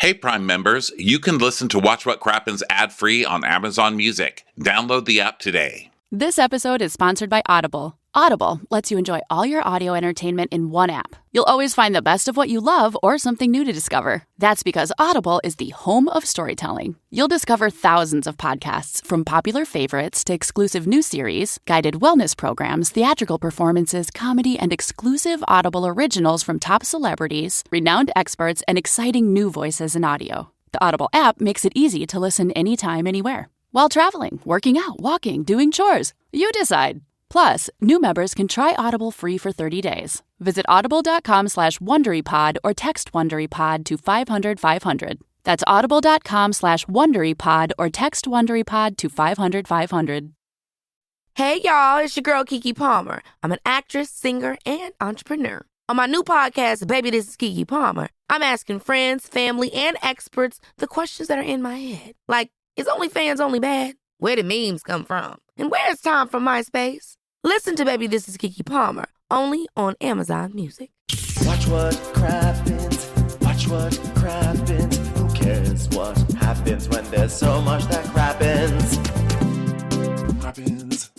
Hey, Prime members, you can listen to Watch What Crappens ad-free on Amazon Music. Download the app today. This episode is sponsored by Audible. Audible lets you enjoy all your audio entertainment in one app. You'll always find the best of what you love or something new to discover. That's because Audible is the home of storytelling. You'll discover thousands of podcasts, from popular favorites to exclusive new series, guided wellness programs, theatrical performances, comedy, and exclusive Audible originals from top celebrities, renowned experts, and exciting new voices in audio. The Audible app makes it easy to listen anytime, anywhere. While traveling, working out, walking, doing chores. You decide. Plus, new members can try Audible free for 30 days. Visit audible.com/WonderyPod or text WonderyPod to 500-500. That's audible.com/WonderyPod or text WonderyPod to 500-500. Hey, y'all, it's your girl, Keke Palmer. I'm an actress, singer, and entrepreneur. On my new podcast, Baby, This is Keke Palmer, I'm asking friends, family, and experts the questions that are in my head. Like, is OnlyFans only bad? Where do memes come from? And where's time for MySpace? Listen to Baby, This is Keke Palmer, only on Amazon Music. Watch what crappens, watch what crappens. Who cares what happens when there's so much that crappens? Crappens,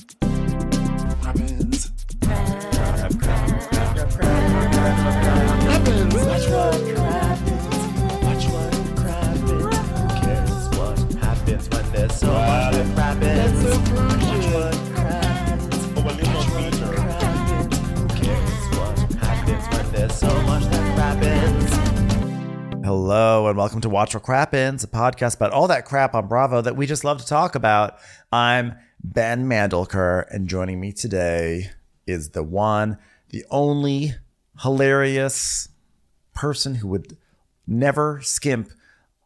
crappens, crappens. Watch what crappens, watch what crappens. Who cares what happens when there's so much that crappens? Watch what so much that crappens. Hello and welcome to Watch What Crappens, a podcast about all that crap on Bravo that we just love to talk about. I'm Ben Mandelker, and joining me today is the one, the only hilarious person who would never skimp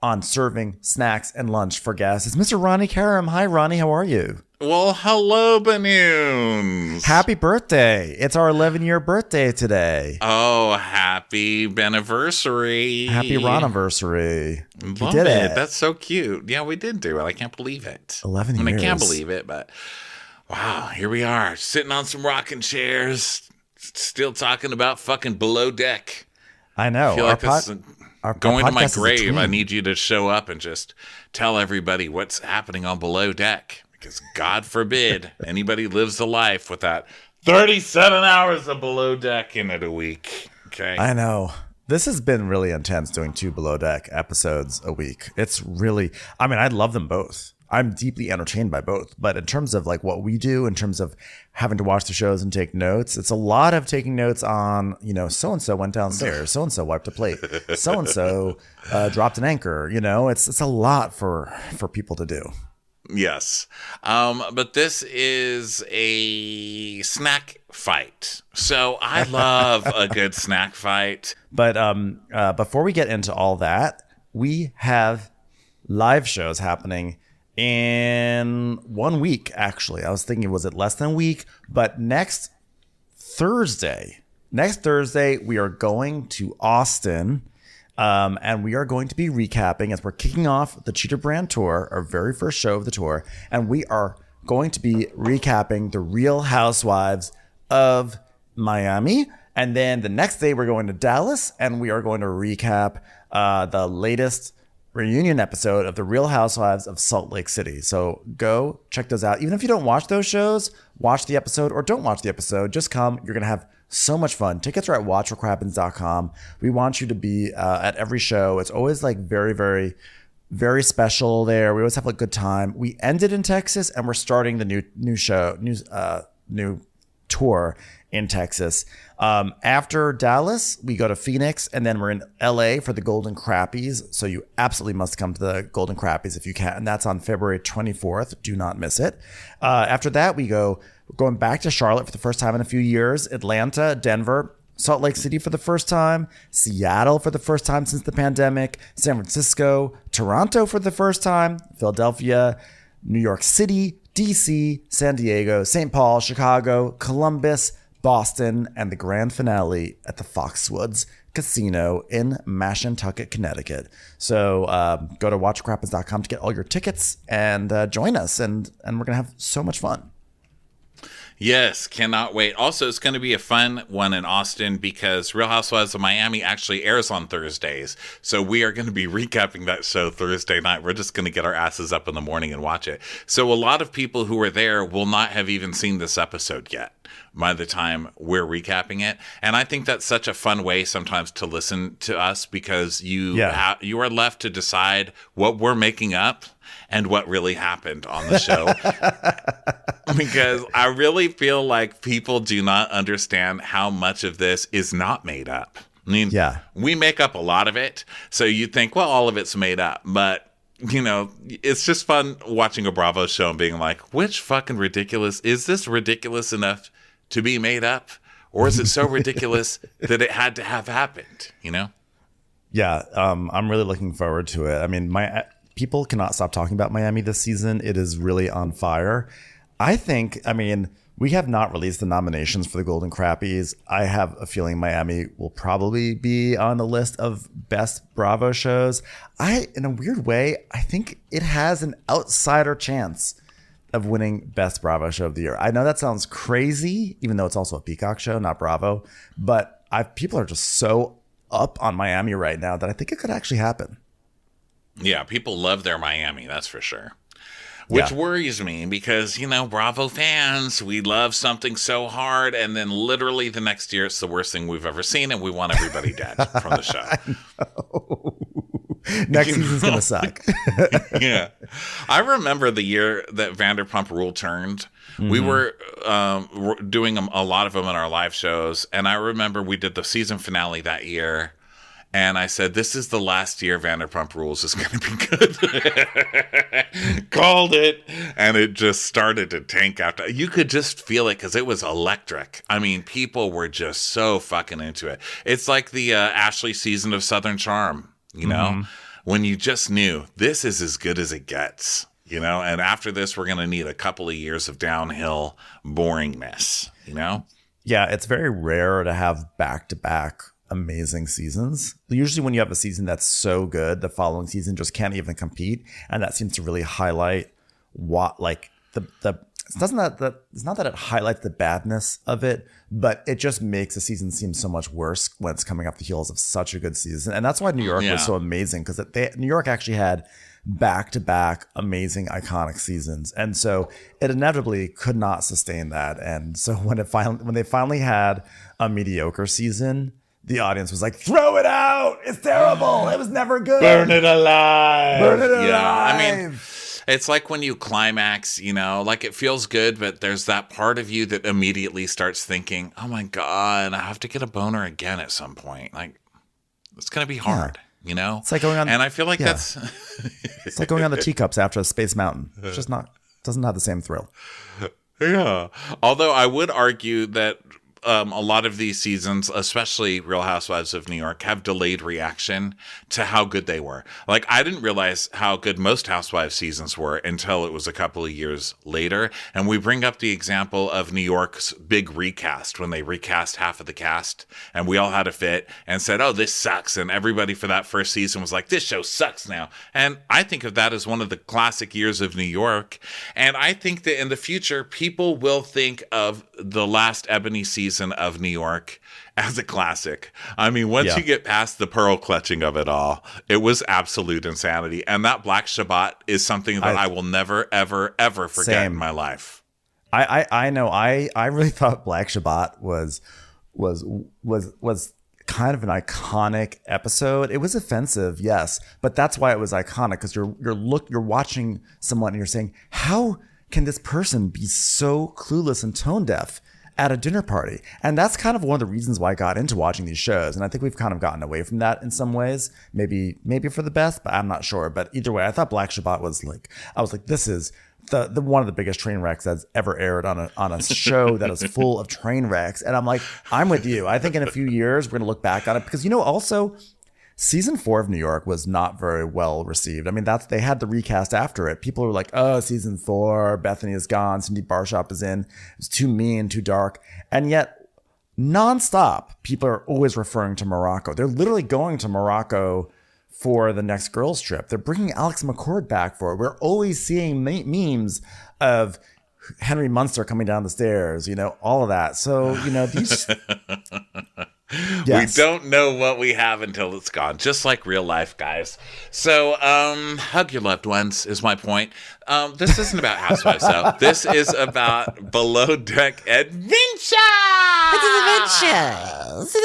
on serving snacks and lunch for guests. It's Mr. Ronnie Karam. Hi, Ronnie. How are you? Well, hello, Banoons. Happy birthday. It's our 11-year birthday today. Oh, happy Beniversary. Happy Ron-iversary. Love it. That's so cute. Yeah, we did do it. I can't believe it. 11 years. I can't believe it, but wow, here we are, sitting on some rocking chairs, still talking about fucking Below Deck. I know. I feel like this is going to my grave. I need need you to show up and just tell everybody what's happening on Below Deck. Because God forbid anybody lives a life with that 37 hours of Below Deck in it a week. Okay. I know. This has been really intense doing 2 Below Deck episodes a week. It's really, I mean, I love them both. I'm deeply entertained by both. But in terms of like what we do, in terms of having to watch the shows and take notes, it's a lot of taking notes on, you know, so-and-so went downstairs, so-and-so wiped a plate, so-and-so dropped an anchor. You know, it's a lot for people to do. Yes. But this is a snack fight. So I love a good snack fight. But before we get into all that, we have live shows happening in 1 week, actually. I was thinking, was it less than a week? But next Thursday, we are going to Austin. And we are going to be recapping as we're kicking off the Cheater Brand Tour, our very first show of the tour. And we are going to be recapping the Real Housewives of Miami. And then the next day we're going to Dallas and we are going to recap the latest reunion episode of the Real Housewives of Salt Lake City. So go check those out. Even if you don't watch those shows, watch the episode or don't watch the episode. Just come. You're going to have so much fun. Tickets are at watchwhatcrappens.com. We want you to be at every show. It's always like very, very, very special there. We always have a good time. We ended in Texas and we're starting the new tour in Texas. After Dallas, we go to Phoenix and then we're in LA for the Golden Crappies. So you absolutely must come to the Golden Crappies if you can. And that's on February 24th. Do not miss it. After that, we're going back to Charlotte for the first time in a few years, Atlanta, Denver, Salt Lake City for the first time, Seattle for the first time since the pandemic, San Francisco, Toronto for the first time, Philadelphia, New York City, DC, San Diego, St. Paul, Chicago, Columbus, Boston, and the grand finale at the Foxwoods Casino in Mashantucket, Connecticut. So go to watchcrappens.com to get all your tickets and join us. And we're going to have so much fun. Yes, cannot wait. Also, it's going to be a fun one in Austin because Real Housewives of Miami actually airs on Thursdays. So we are going to be recapping that show Thursday night. We're just going to get our asses up in the morning and watch it. So a lot of people who are there will not have even seen this episode yet by the time we're recapping it. And I think that's such a fun way sometimes to listen to us because you are left to decide what we're making up and what really happened on the show. Because I really feel like people do not understand how much of this is not made up. I mean, we make up a lot of it. So you think, well, all of it's made up. But, you know, it's just fun watching a Bravo show and being like, which fucking ridiculous? Is this ridiculous enough to be made up? Or is it so ridiculous that it had to have happened, you know? Yeah, I'm really looking forward to it. I mean, people cannot stop talking about Miami this season. It is really on fire. I mean, we have not released the nominations for the Golden Crappies. I have a feeling Miami will probably be on the list of best Bravo shows. In a weird way, I think it has an outsider chance of winning best Bravo show of the year. I know that sounds crazy, even though it's also a Peacock show, not Bravo. But people are just so up on Miami right now that I think it could actually happen. Yeah, people love their Miami, that's for sure. Which worries me because, you know, Bravo fans, we love something so hard, and then literally the next year it's the worst thing we've ever seen, and we want everybody dead from the show. Next season's going to suck. Yeah. I remember the year that Vanderpump Rule turned. Mm-hmm. We were doing a lot of them in our live shows, and I remember we did the season finale that year. And I said, this is the last year Vanderpump Rules is going to be good. Called it. And it just started to tank after. You could just feel it because it was electric. I mean, people were just so fucking into it. It's like the Ashley season of Southern Charm, you know, when you just knew this is as good as it gets, you know, and after this, we're going to need a couple of years of downhill boringness, you know? Yeah, it's very rare to have back-to-back amazing seasons. Usually when you have a season that's so good, the following season just can't even compete, and that seems to really highlight what, like, it's not that it highlights the badness of it, but it just makes the season seem so much worse when it's coming off the heels of such a good season. And that's why New York was so amazing, because New York actually had back-to-back amazing iconic seasons, and so it inevitably could not sustain that. And so when they finally had a mediocre season, the audience was like, throw it out. It's terrible. It was never good. Burn it alive. Burn it alive. Yeah, I mean, it's like when you climax, you know, like it feels good, but there's that part of you that immediately starts thinking, oh my God, I have to get a boner again at some point. Like, it's going to be hard, you know? It's like going on. And I feel like that's. It's like going on the teacups after a Space Mountain. It's just doesn't have the same thrill. Yeah. Although I would argue that a lot of these seasons, especially Real Housewives of New York, have delayed reaction to how good they were. Like, I didn't realize how good most Housewives seasons were until it was a couple of years later. And we bring up the example of New York's big recast when they recast half of the cast and we all had a fit and said, oh, this sucks. And everybody for that first season was like, this show sucks now. And I think of that as one of the classic years of New York. And I think that in the future, people will think of the last Ebony season of New York as a classic. I mean, once you get past the pearl clutching of it all, it was absolute insanity. And that Black Shabbat is something that I will never, ever, ever forget in my life. I know. I really thought Black Shabbat was kind of an iconic episode. It was offensive, yes, but that's why it was iconic, because you're watching someone and you're saying, how can this person be so clueless and tone deaf at a dinner party? And that's kind of one of the reasons why I got into watching these shows. And I think we've kind of gotten away from that in some ways, maybe for the best, but I'm not sure. But either way, I thought Black Shabbat was like, this is the one of the biggest train wrecks that's ever aired on a show that is full of train wrecks. And I'm like, I'm with you. I think in a few years, we're going to look back on it, because, you know, also season 4 of New York was not very well received. I mean, they had the recast after it. People were like, oh, season 4, Bethany is gone, Cindy Barshop is in. It's too mean, too dark. And yet, nonstop, people are always referring to Morocco. They're literally going to Morocco for the next girls trip. They're bringing Alex McCord back for it. We're always seeing memes of Henry Munster coming down the stairs, all of that. So, these. Yes. We don't know what we have until it's gone, just like real life, guys. So, hug your loved ones is my point. This isn't about Housewives, though. This is about below deck adventure. It's an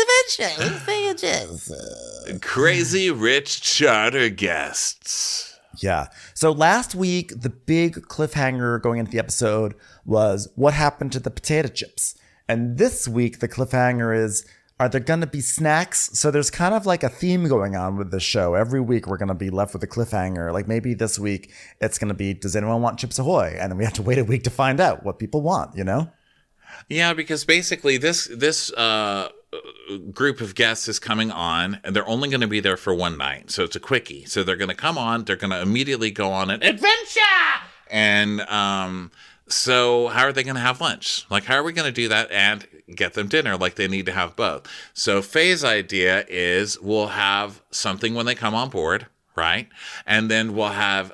adventure. Crazy rich charter guests. Yeah. So last week, the big cliffhanger going into the episode was what happened to the potato chips. And this week, the cliffhanger is, are there going to be snacks? So there's kind of like a theme going on with the show. Every week, we're going to be left with a cliffhanger. Like maybe this week, it's going to be, does anyone want Chips Ahoy? And then we have to wait a week to find out what people want, Yeah, because basically this group of guests is coming on, and they're only going to be there for one night. So it's a quickie. So they're going to come on. They're going to immediately go on an adventure. And so how are they going to have lunch? Like, how are we going to do that and get them dinner? Like, they need to have both. So Faye's idea is we'll have something when they come on board, right? And then we'll have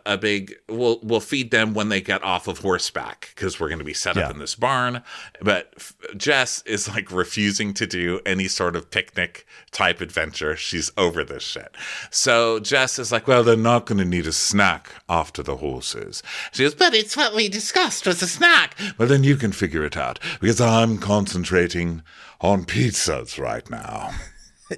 we'll feed them when they get off of horseback, because we're going to be set up in this barn. But Jess is like refusing to do any sort of picnic type adventure. She's over this shit. So Jess is like, well, they're not going to need a snack after the horses. She goes, but it's what we discussed was a snack. Well, then you can figure it out, because I'm concentrating on pizzas right now.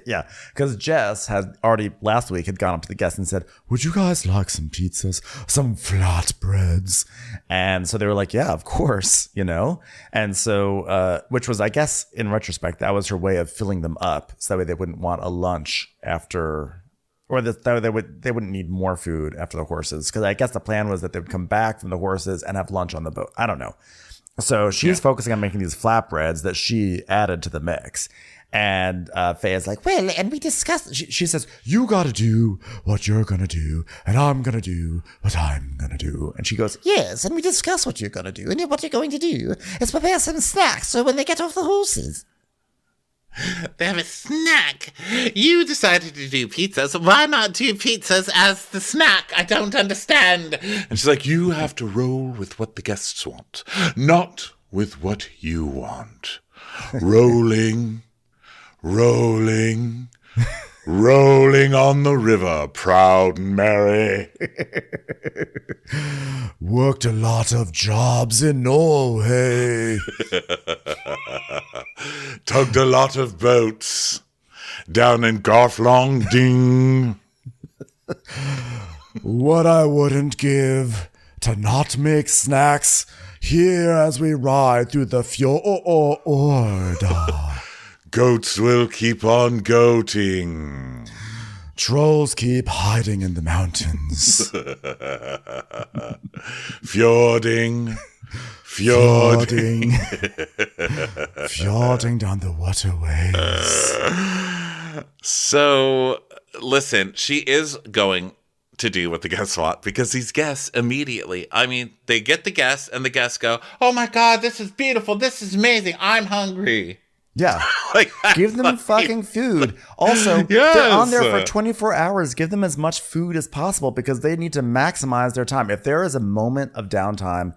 Yeah, because Jess had already last week had gone up to the guests and said, would you guys like some pizzas, some flatbreads? And so they were like, yeah, of course, And so, which was, I guess, in retrospect, that was her way of filling them up. So that way they wouldn't want a lunch after, or that they wouldn't need more food after the horses. Because I guess the plan was that they would come back from the horses and have lunch on the boat. I don't know. So she's focusing on making these flatbreads that she added to the mix. And Faye is like, well, and we discussed, she says, you got to do what you're going to do, and I'm going to do what I'm going to do. And she goes, Yes, and we discuss what you're going to do. And what you're going to do is prepare some snacks so when they get off the horses. They have a snack. You decided to do pizzas. Why not do pizzas as the snack? I don't understand. And she's like, you have to roll with what the guests want, not with what you want. Rolling on the river, proud and merry. worked a lot of jobs in Norway. Tugged a lot of boats down in Garflongding. What I wouldn't give to not make snacks here as we ride through the fjord. Goats will keep on goating. Trolls keep hiding in the mountains. Fjording. Fjording down the waterways. So, listen, she is going to do what the guests want, because these guests immediately, they get the guests and the guests go, oh my God, this is beautiful. This is amazing. I'm hungry. Yeah. Give them like, fucking food. Also, they're on there for 24 hours. Give them as much food as possible, because they need to maximize their time. If there is a moment of downtime,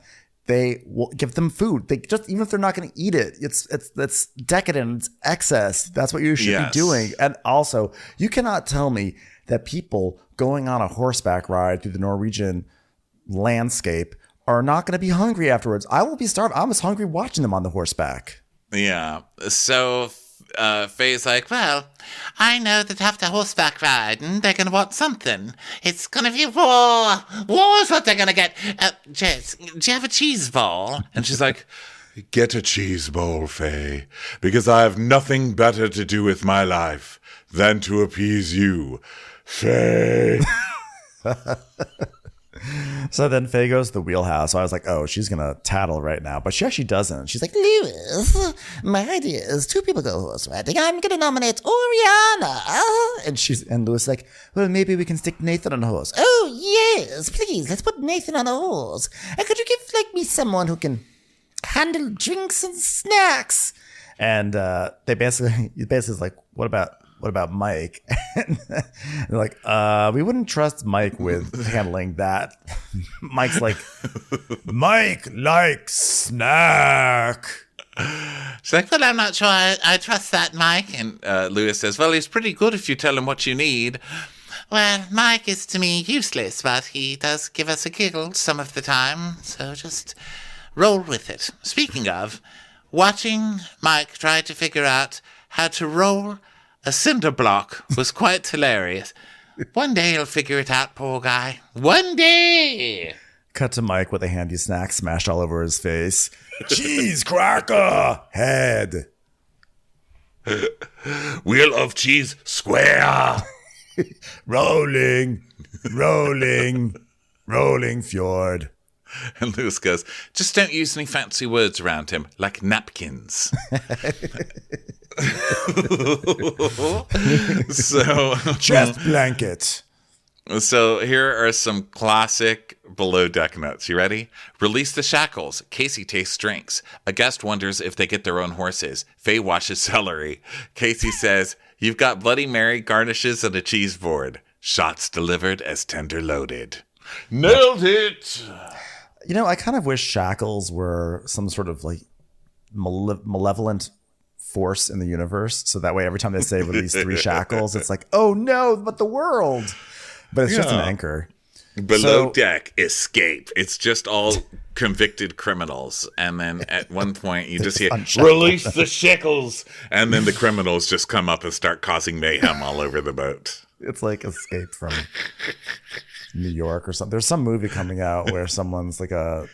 they will give them food. They just, even if they're not going to eat it, it's decadent, it's excess. That's what you should be doing. And also, you cannot tell me that people going on a horseback ride through the Norwegian landscape are not going to be hungry afterwards. I will be starved. I was hungry watching them on the horseback. Yeah. So Faye's like, well, I know that after horseback riding, they're going to want something. It's going to be war. War's what they're going to get. Jess, do you have a cheese ball? And she's like, get a cheese ball, Faye, because I have nothing better to do with my life than to appease you, Faye. So then Faye goes to the wheelhouse. So I was like, oh, she's going to tattle right now. But she actually doesn't. She's like, Lewis, my idea is 2 people go horse riding. I'm going to nominate Oriana. and Lewis is like, well, maybe we can stick Nathan on a horse. Oh, yes, please. Let's put Nathan on a horse. And could you give me someone who can handle drinks and snacks? And he basically is like, what about what about Mike? And they're like, we wouldn't trust Mike with handling that. Mike's like, Mike likes snack. She's like, well, I'm not sure I trust that, Mike. And Lewis says, well, he's pretty good if you tell him what you need. Well, Mike is to me useless, but he does give us a giggle some of the time, so just roll with it. Speaking of, watching Mike try to figure out how to roll a cinder block was quite hilarious. One day he'll figure it out, poor guy. One day! Cut to Mike with a handy snack smashed all over his face. Cheese cracker head. Wheel of cheese square. rolling fjord. And Lewis goes, just don't use any fancy words around him, like napkins. So Chest blanket. So here are some classic below deck notes. You ready? Release the shackles. Casey tastes drinks. A guest wonders if they get their own horses. Faye washes celery. Casey says, you've got Bloody Mary, garnishes, and a cheese board. Shots delivered as tender loaded. Nailed it! You know, I kind of wish shackles were some sort of like malevolent force in the universe. So that way, every time they say release 3 shackles, it's like, oh no, but the world. But it's just an anchor. Below deck, escape. It's just all convicted criminals. And then at one point, you just hear, release the shackles. And then the criminals just come up and start causing mayhem all over the boat. It's like Escape from New York or something. There's some movie coming out where someone's like I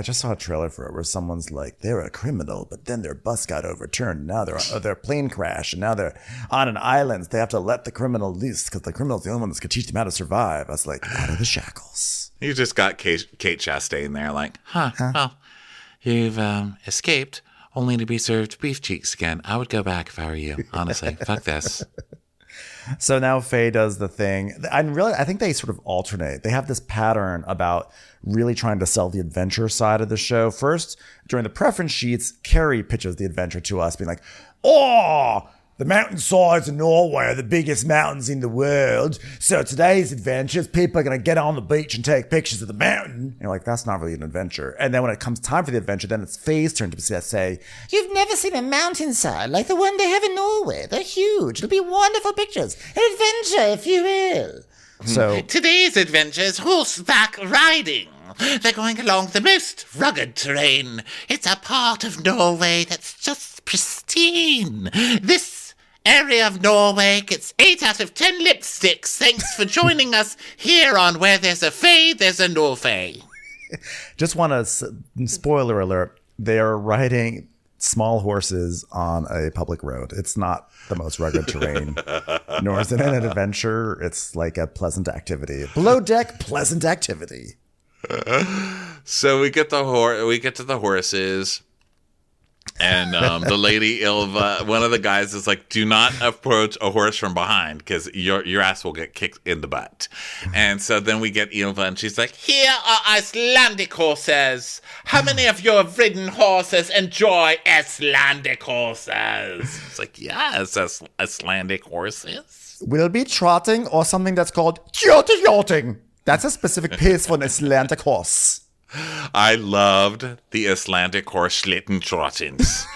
just saw a trailer for it where someone's like, they're a criminal, but then their bus got overturned. Now their plane crashed, and now they're on an island. They have to let the criminal loose because the criminal's the only one that can teach them how to survive. I was like, out of the shackles. You just got Kate Chastain there like, well, you've escaped only to be served beef cheeks again. I would go back if I were you, honestly. Fuck this. So now Faye does the thing. I think they sort of alternate. They have this pattern about really trying to sell the adventure side of the show. First, during the preference sheets, Carrie pitches the adventure to us, being like, oh, the mountainsides of Norway are the biggest mountains in the world. So today's adventures, people are going to get on the beach and take pictures of the mountain. And you're like, that's not really an adventure. And then when it comes time for the adventure, then it's Faye's turn to say, You've never seen a mountainside like the one they have in Norway. They're huge. It'll be wonderful pictures. An adventure, if you will. So today's adventure is horseback riding. They're going along the most rugged terrain. It's a part of Norway that's just pristine. This area of Norway gets 8 out of 10 lipsticks. Thanks for joining us here on Where There's a Faye, There's a Norway. just want to, spoiler alert, they are riding small horses on a public road. It's not the most rugged terrain, nor is it an adventure. It's like a pleasant activity. Below deck, pleasant activity. So we get to the horses, and the lady Ilva, one of the guys is like, do not approach a horse from behind because your ass will get kicked in the butt. And so then we get Ilva, and she's like, here are Icelandic horses. How many of you have ridden horses enjoy Icelandic horses? It's like, yes, Icelandic horses. We'll be trotting or something that's called yachting. That's a specific pace for an Icelandic horse. I loved the Icelandic horse schlitten trottings.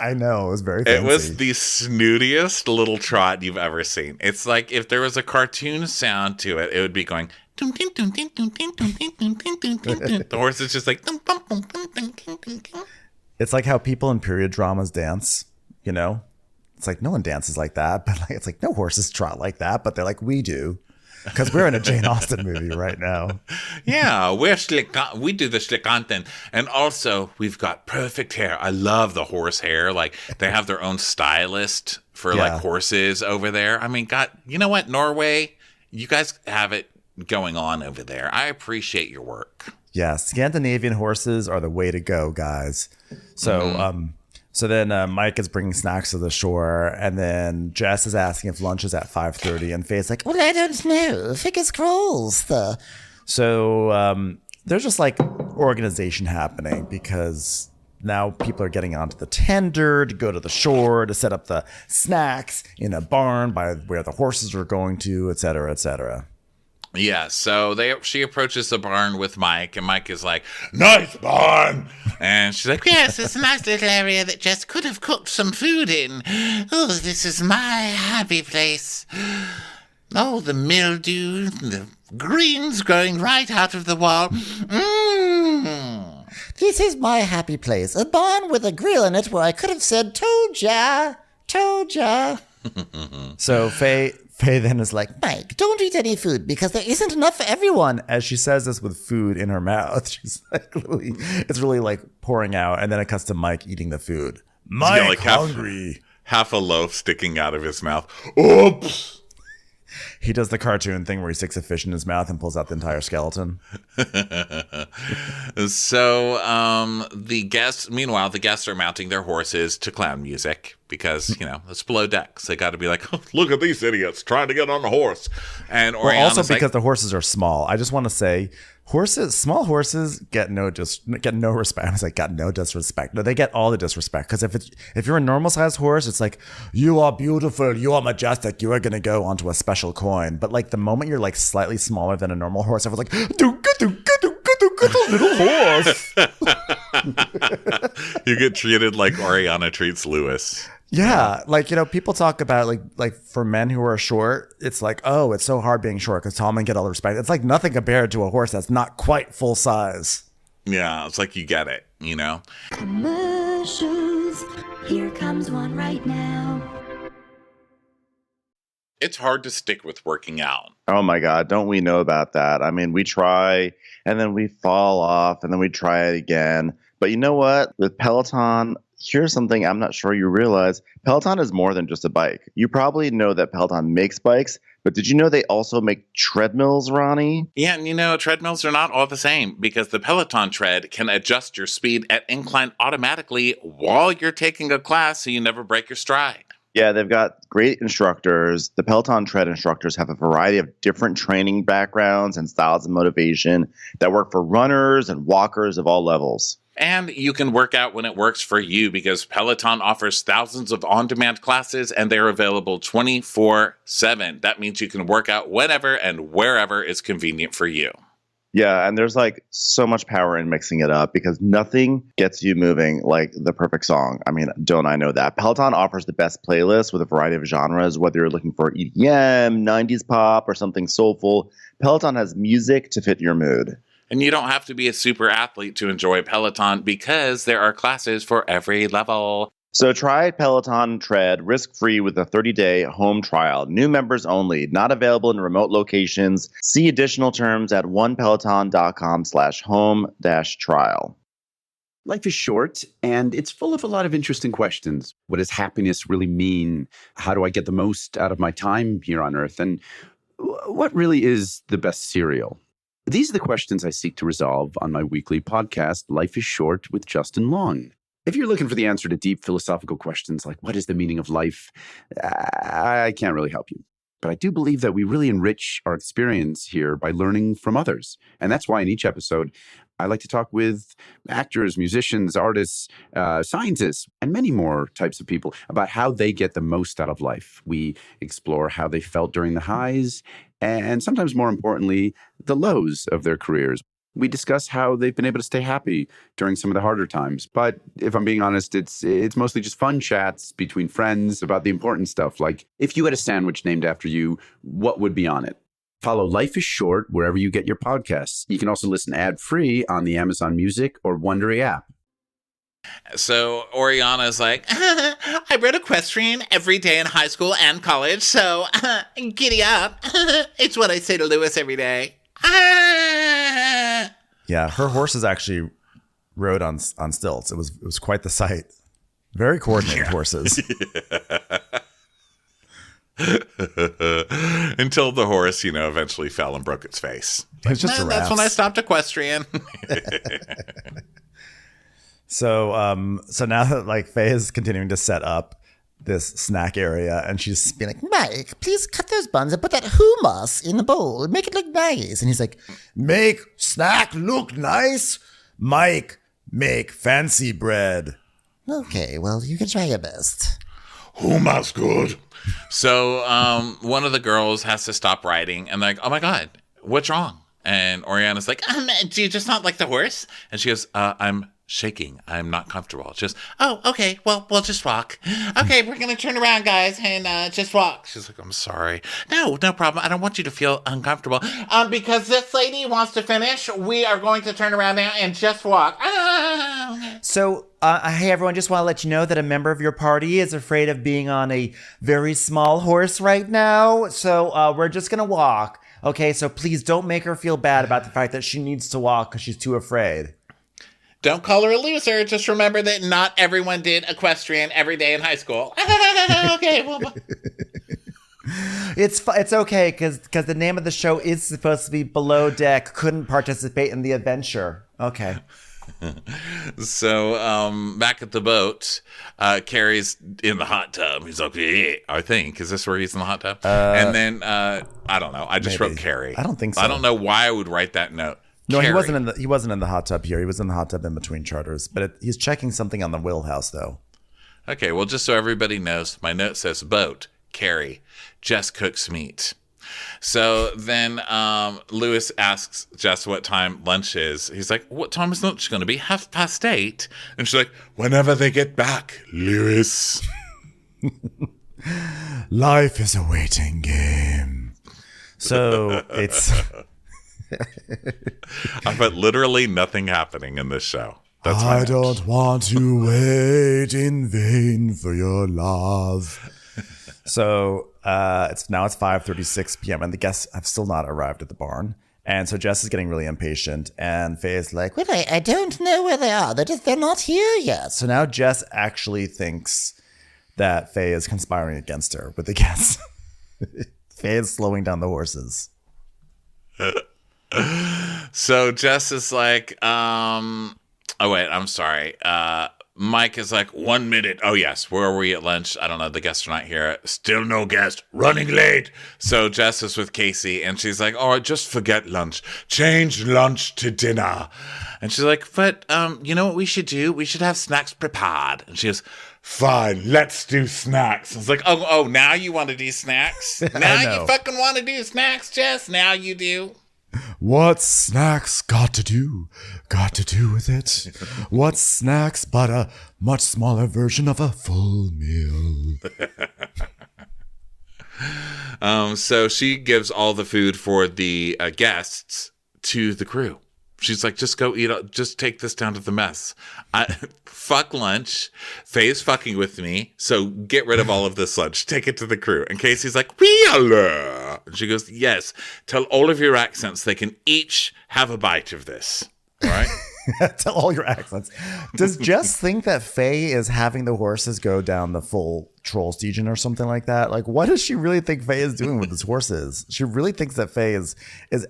I know, it was very fancy. It was the snootiest little trot you've ever seen. It's like if there was a cartoon sound to it, it would be going. The horse is just like. It's like how people in period dramas dance, you know? It's like no one dances like that, but it's like no horses trot like that, but they're like, we do. Because we're in a Jane Austen movie right now. Yeah, we do the schlickanten. And also, we've got perfect hair. I love the horse hair. Like, they have their own stylist for, like, horses over there. I mean, God, you know what? Norway, you guys have it going on over there. I appreciate your work. Yeah, Scandinavian horses are the way to go, guys. So, So then Mike is bringing snacks to the shore, and then Jess is asking if lunch is at 5:30, and Faye's like, Well, I don't know. Fingers crossed. So there's just like organization happening because now people are getting onto the tender to go to the shore to set up the snacks in a barn by where the horses are going to, et cetera, et cetera. Yeah, so she approaches the barn with Mike, and Mike is like, "Nice barn!" And she's like, Yes, it's a nice little area that Jess could have cooked some food in. Oh, this is my happy place. Oh, the mildew, the greens growing right out of the wall. This is my happy place. A barn with a grill in it where I could have said, told ya, told ya. So Faye then is like, Mike, don't eat any food because there isn't enough for everyone. as she says this with food in her mouth, she's like, it's really like pouring out. And then it cuts to Mike eating the food. Mike, like hungry. half a loaf sticking out of his mouth. Oops! He does the cartoon thing where he sticks a fish in his mouth and pulls out the entire skeleton. So meanwhile, the guests are mounting their horses to clown music because, it's below decks. They got to be like, oh, look at these idiots trying to get on the horse. And Oriana's also because the horses are small. I just want to say small horses get no respect. I was like, got no disrespect. No, they get all the disrespect. Because if you're a normal sized horse, it's like, you are beautiful, you are majestic, you are going to go onto a special coin. But like the moment you're like slightly smaller than a normal horse, everyone's like, little horse. You get treated like Oriana treats Lewis. Yeah, like, people talk about like for men who are short, it's like, oh, it's so hard being short because tall men get all the respect. It's like nothing compared to a horse that's not quite full size. Yeah, it's like you get it, Commercials. Here comes one right now. It's hard to stick with working out. Oh my God, don't we know about that? I mean, we try and then we fall off and then we try it again. But you know what? With Peloton, here's something I'm not sure you realize. Peloton is more than just a bike. You probably know that Peloton makes bikes, but did you know they also make treadmills, Ronnie? Yeah, and treadmills are not all the same because the Peloton tread can adjust your speed at incline automatically while you're taking a class so you never break your stride. Yeah, they've got great instructors. The Peloton tread instructors have a variety of different training backgrounds and styles of motivation that work for runners and walkers of all levels. And you can work out when it works for you because Peloton offers thousands of on-demand classes and they're available 24/7. That means you can work out whenever and wherever is convenient for you. Yeah, and there's like so much power in mixing it up because nothing gets you moving like the perfect song. I mean, don't I know that? Peloton offers the best playlist with a variety of genres, whether you're looking for EDM, 90s pop, or something soulful. Peloton has music to fit your mood. And you don't have to be a super athlete to enjoy Peloton because there are classes for every level. So try Peloton Tread risk-free with a 30-day home trial. New members only. Not available in remote locations. See additional terms at onepeloton.com/home-trial. Life is short, and it's full of a lot of interesting questions. What does happiness really mean? How do I get the most out of my time here on Earth? And what really is the best cereal? These are the questions I seek to resolve on my weekly podcast, Life is Short with Justin Long. If you're looking for the answer to deep philosophical questions like what is the meaning of life, I can't really help you. But I do believe that we really enrich our experience here by learning from others. And that's why in each episode, I like to talk with actors, musicians, artists, scientists, and many more types of people about how they get the most out of life. We explore how they felt during the highs and sometimes more importantly, the lows of their careers. We discuss how they've been able to stay happy during some of the harder times. But if I'm being honest, it's mostly just fun chats between friends about the important stuff. Like if you had a sandwich named after you, what would be on it? Follow Life is Short wherever you get your podcasts. You can also listen ad-free on the Amazon Music or Wondery app. So Oriana's like, I rode equestrian every day in high school and college, so giddy up. It's what I say to Lewis every day. Yeah, her horses actually rode on stilts. It was quite the sight. Very coordinated horses. Until the horse, eventually fell and broke its face. It's just And that's when I stopped equestrian. So now that like Faye is continuing to set up this snack area, and she's Be like, Mike, please cut those buns and put that hummus in the bowl. Make it look nice. And he's like, make snack look nice, Mike. make fancy bread. Okay, well, you can try your best. Oh, my good. So one of the girls has to stop riding and like, oh my God, what's wrong? And Oriana's like, do you just not like the horse? And she goes, I'm shaking. I'm not comfortable. Just, oh, okay. Well, we'll just walk. Okay, we're going to turn around, guys, and just walk. She's like, I'm sorry. No problem. I don't want you to feel uncomfortable. Because this lady wants to finish, we are going to turn around now and just walk. So, hey, everyone, just want to let you know that a member of your party is afraid of being on a very small horse right now. So we're just going to walk. Okay, so please don't make her feel bad about the fact that she needs to walk because she's too afraid. Don't call her a loser. Just remember that not everyone did equestrian every day in high school. Okay, well... It's okay because the name of the show is supposed to be Below Deck. Couldn't participate in the adventure. Okay. So back at the boat, Carrie's in the hot tub. He's like, yeah, I think. Is this where he's in the hot tub? And then I don't know. I just wrote Carrie. I don't think so. I don't know why I would write that note. No, Carrie. he wasn't in the hot tub here. He was in the hot tub in between charters. But he's checking something on the wheelhouse though. Okay, well, just so everybody knows, my note says boat, Carrie, Jess cooks meat. So then Lewis asks Jess what time lunch is. He's like, what time is lunch going to be? 8:30? And she's like, whenever they get back, Lewis. Life is a waiting game. So it's... I put literally nothing happening in this show. That's I don't want to wait in vain for your love. So it's 5:36 p.m. and the guests have still not arrived at the barn. And so Jess is getting really impatient. And Faye is like, Well, I don't know where they are. They're not here yet. so now Jess actually thinks that Faye is conspiring against her with the guests. Faye is slowing down the horses. So Jess is like, oh, wait, I'm sorry. Mike is like, 1 minute. Oh, yes. Where are we at lunch? I don't know. The guests are not here. Still no guest. Running late. So Jess is with Casey, and she's like, all right, just forget lunch. Change lunch to dinner. And she's like, but you know what we should do? We should have snacks prepared. And she goes, fine, let's do snacks. I was like, oh, now you want to do snacks? Now you fucking want to do snacks, Jess? Now you do? What's snacks got to do with it? What's snacks but a much smaller version of a full meal? So she gives all the food for the guests to the crew. She's like, just go eat. Just take this down to the mess. Fuck lunch. Faye's fucking with me. So get rid of all of this lunch. Take it to the crew. And Casey's like, really? And she goes, yes. Tell all of your accents they can each have a bite of this. All right? Tell all your accents. Does Jess think that Faye is having the horses go down the full troll season or something like that? Like, what does she really think Faye is doing with these horses? She really thinks that Faye is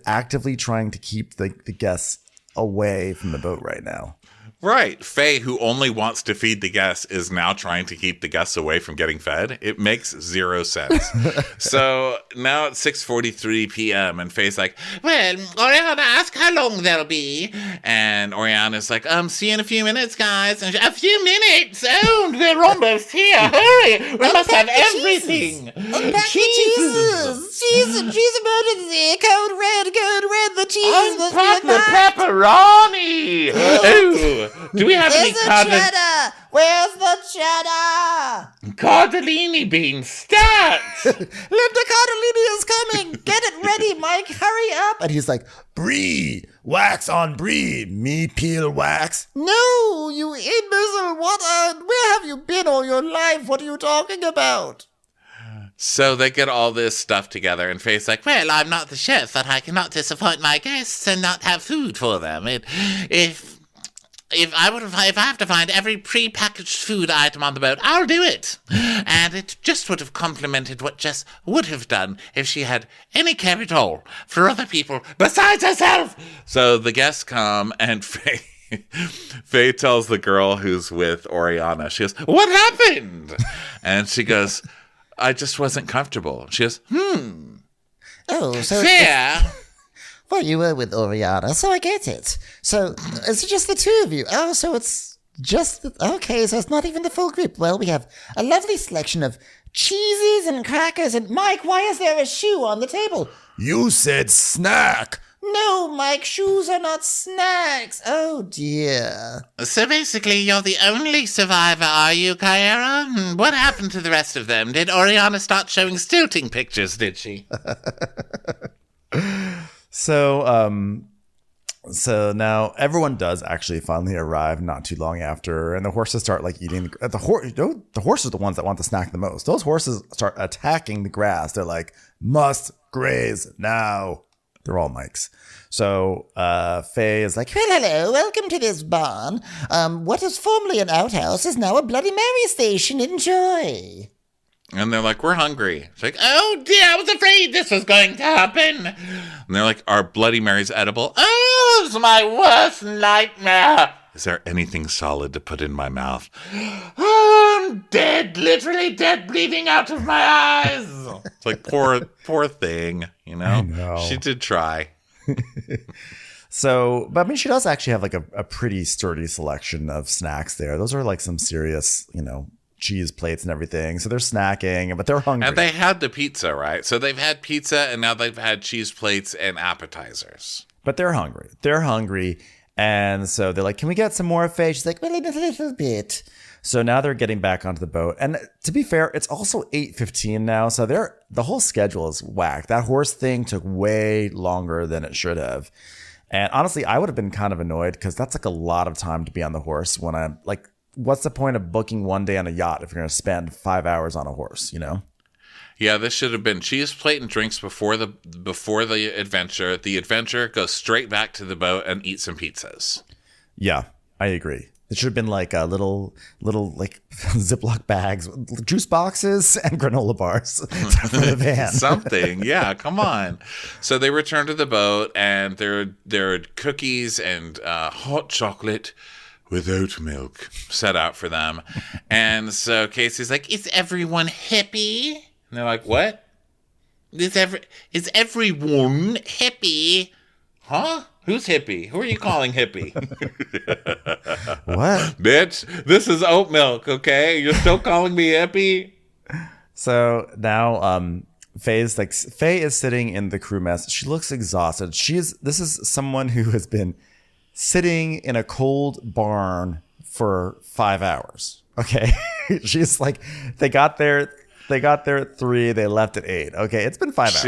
actively trying to keep the guests away from the boat right now. Right. Faye, who only wants to feed the guests, is now trying to keep the guests away from getting fed. It makes zero sense. So now it's 6:43 p.m. and Faye's like, well, Oriana, ask how long they'll be. And Oriana's like, see you in a few minutes, guys. And a few minutes? Oh, they're almost here. Hurry. We must have everything. Cheese emergency. Code red. The cheese must Unpack be the pepperoni. Oh. Do we have Where's the cheddar? Where's the cheddar? Cardellini beans, stat! Linda Cardellini is coming. Get it ready, Mike. Hurry up. And he's like, brie, wax on brie, me peel wax. No, you imbecile. Where have you been all your life? What are you talking about? So they get all this stuff together, and Faye's like, well, I'm not the chef, but I cannot disappoint my guests and not have food for them. If I have to find every pre-packaged food item on the boat, I'll do it. And it just would have complemented what Jess would have done if she had any care at all for other people besides herself. So the guests come, and Faye tells the girl who's with Oriana, she goes, what happened? And she goes, I just wasn't comfortable. She goes, Oh, so fair. Well, you were with Oriana, so I get it. So, is it just the two of you? Oh, so it's just... Okay, so it's not even the full group. Well, we have a lovely selection of cheeses and crackers. And Mike, why is there a shoe on the table? You said snack. No, Mike, shoes are not snacks. Oh, dear. So basically, you're the only survivor, are you, Kyra? What happened to the rest of them? Did Oriana start showing stilting pictures, did she? So now everyone does actually finally arrive not too long after, and the horses start like eating. The horses are the ones that want the snack the most. Those horses start attacking the grass. They're like, must graze now. They're all Mikes. So Faye is like, well, hello, welcome to this barn. What was formerly an outhouse is now a Bloody Mary station. Enjoy. And they're like, we're hungry. It's like, oh dear, I was afraid this was going to happen. And they're like, are Bloody Marys edible? Oh, it's my worst nightmare. Is there anything solid to put in my mouth? Oh, I'm dead, literally dead, bleeding out of my eyes. It's like, poor thing, you know? I know. She did try. So, but I mean, she does actually have like a pretty sturdy selection of snacks there. Those are like some serious, cheese plates and everything. So they're snacking, but they're hungry. And they had the pizza, right? So they've had pizza and now they've had cheese plates and appetizers. But they're hungry. They're hungry. And so they're like, can we get some more, Faye? She's like, well, a little bit. So now they're getting back onto the boat. And to be fair, it's also 8:15 now. So the whole schedule is whacked. That horse thing took way longer than it should have. And honestly, I would have been kind of annoyed because that's like a lot of time to be on the horse when I'm like, what's the point of booking one day on a yacht if you're going to spend 5 hours on a horse, Yeah, this should have been cheese plate and drinks before the adventure. The adventure goes straight back to the boat and eat some pizzas. Yeah, I agree. It should have been like a little like Ziploc bags, juice boxes, and granola bars for the van. Something, yeah. Come on. So they return to the boat, and there are cookies and hot chocolate with oat milk set out for them. And so Casey's like, "Is everyone happy?" And they're like, "What? Is everyone happy? Huh? Who's hippie? Who are you calling hippie?" What? Bitch, this is oat milk, okay? You're still calling me hippie? So now Faye is sitting in the crew mess. She looks exhausted. This is someone who has been sitting in a cold barn for 5 hours. Okay. She's like, they got there at 3, they left at 8. Okay, it's been 5 hours.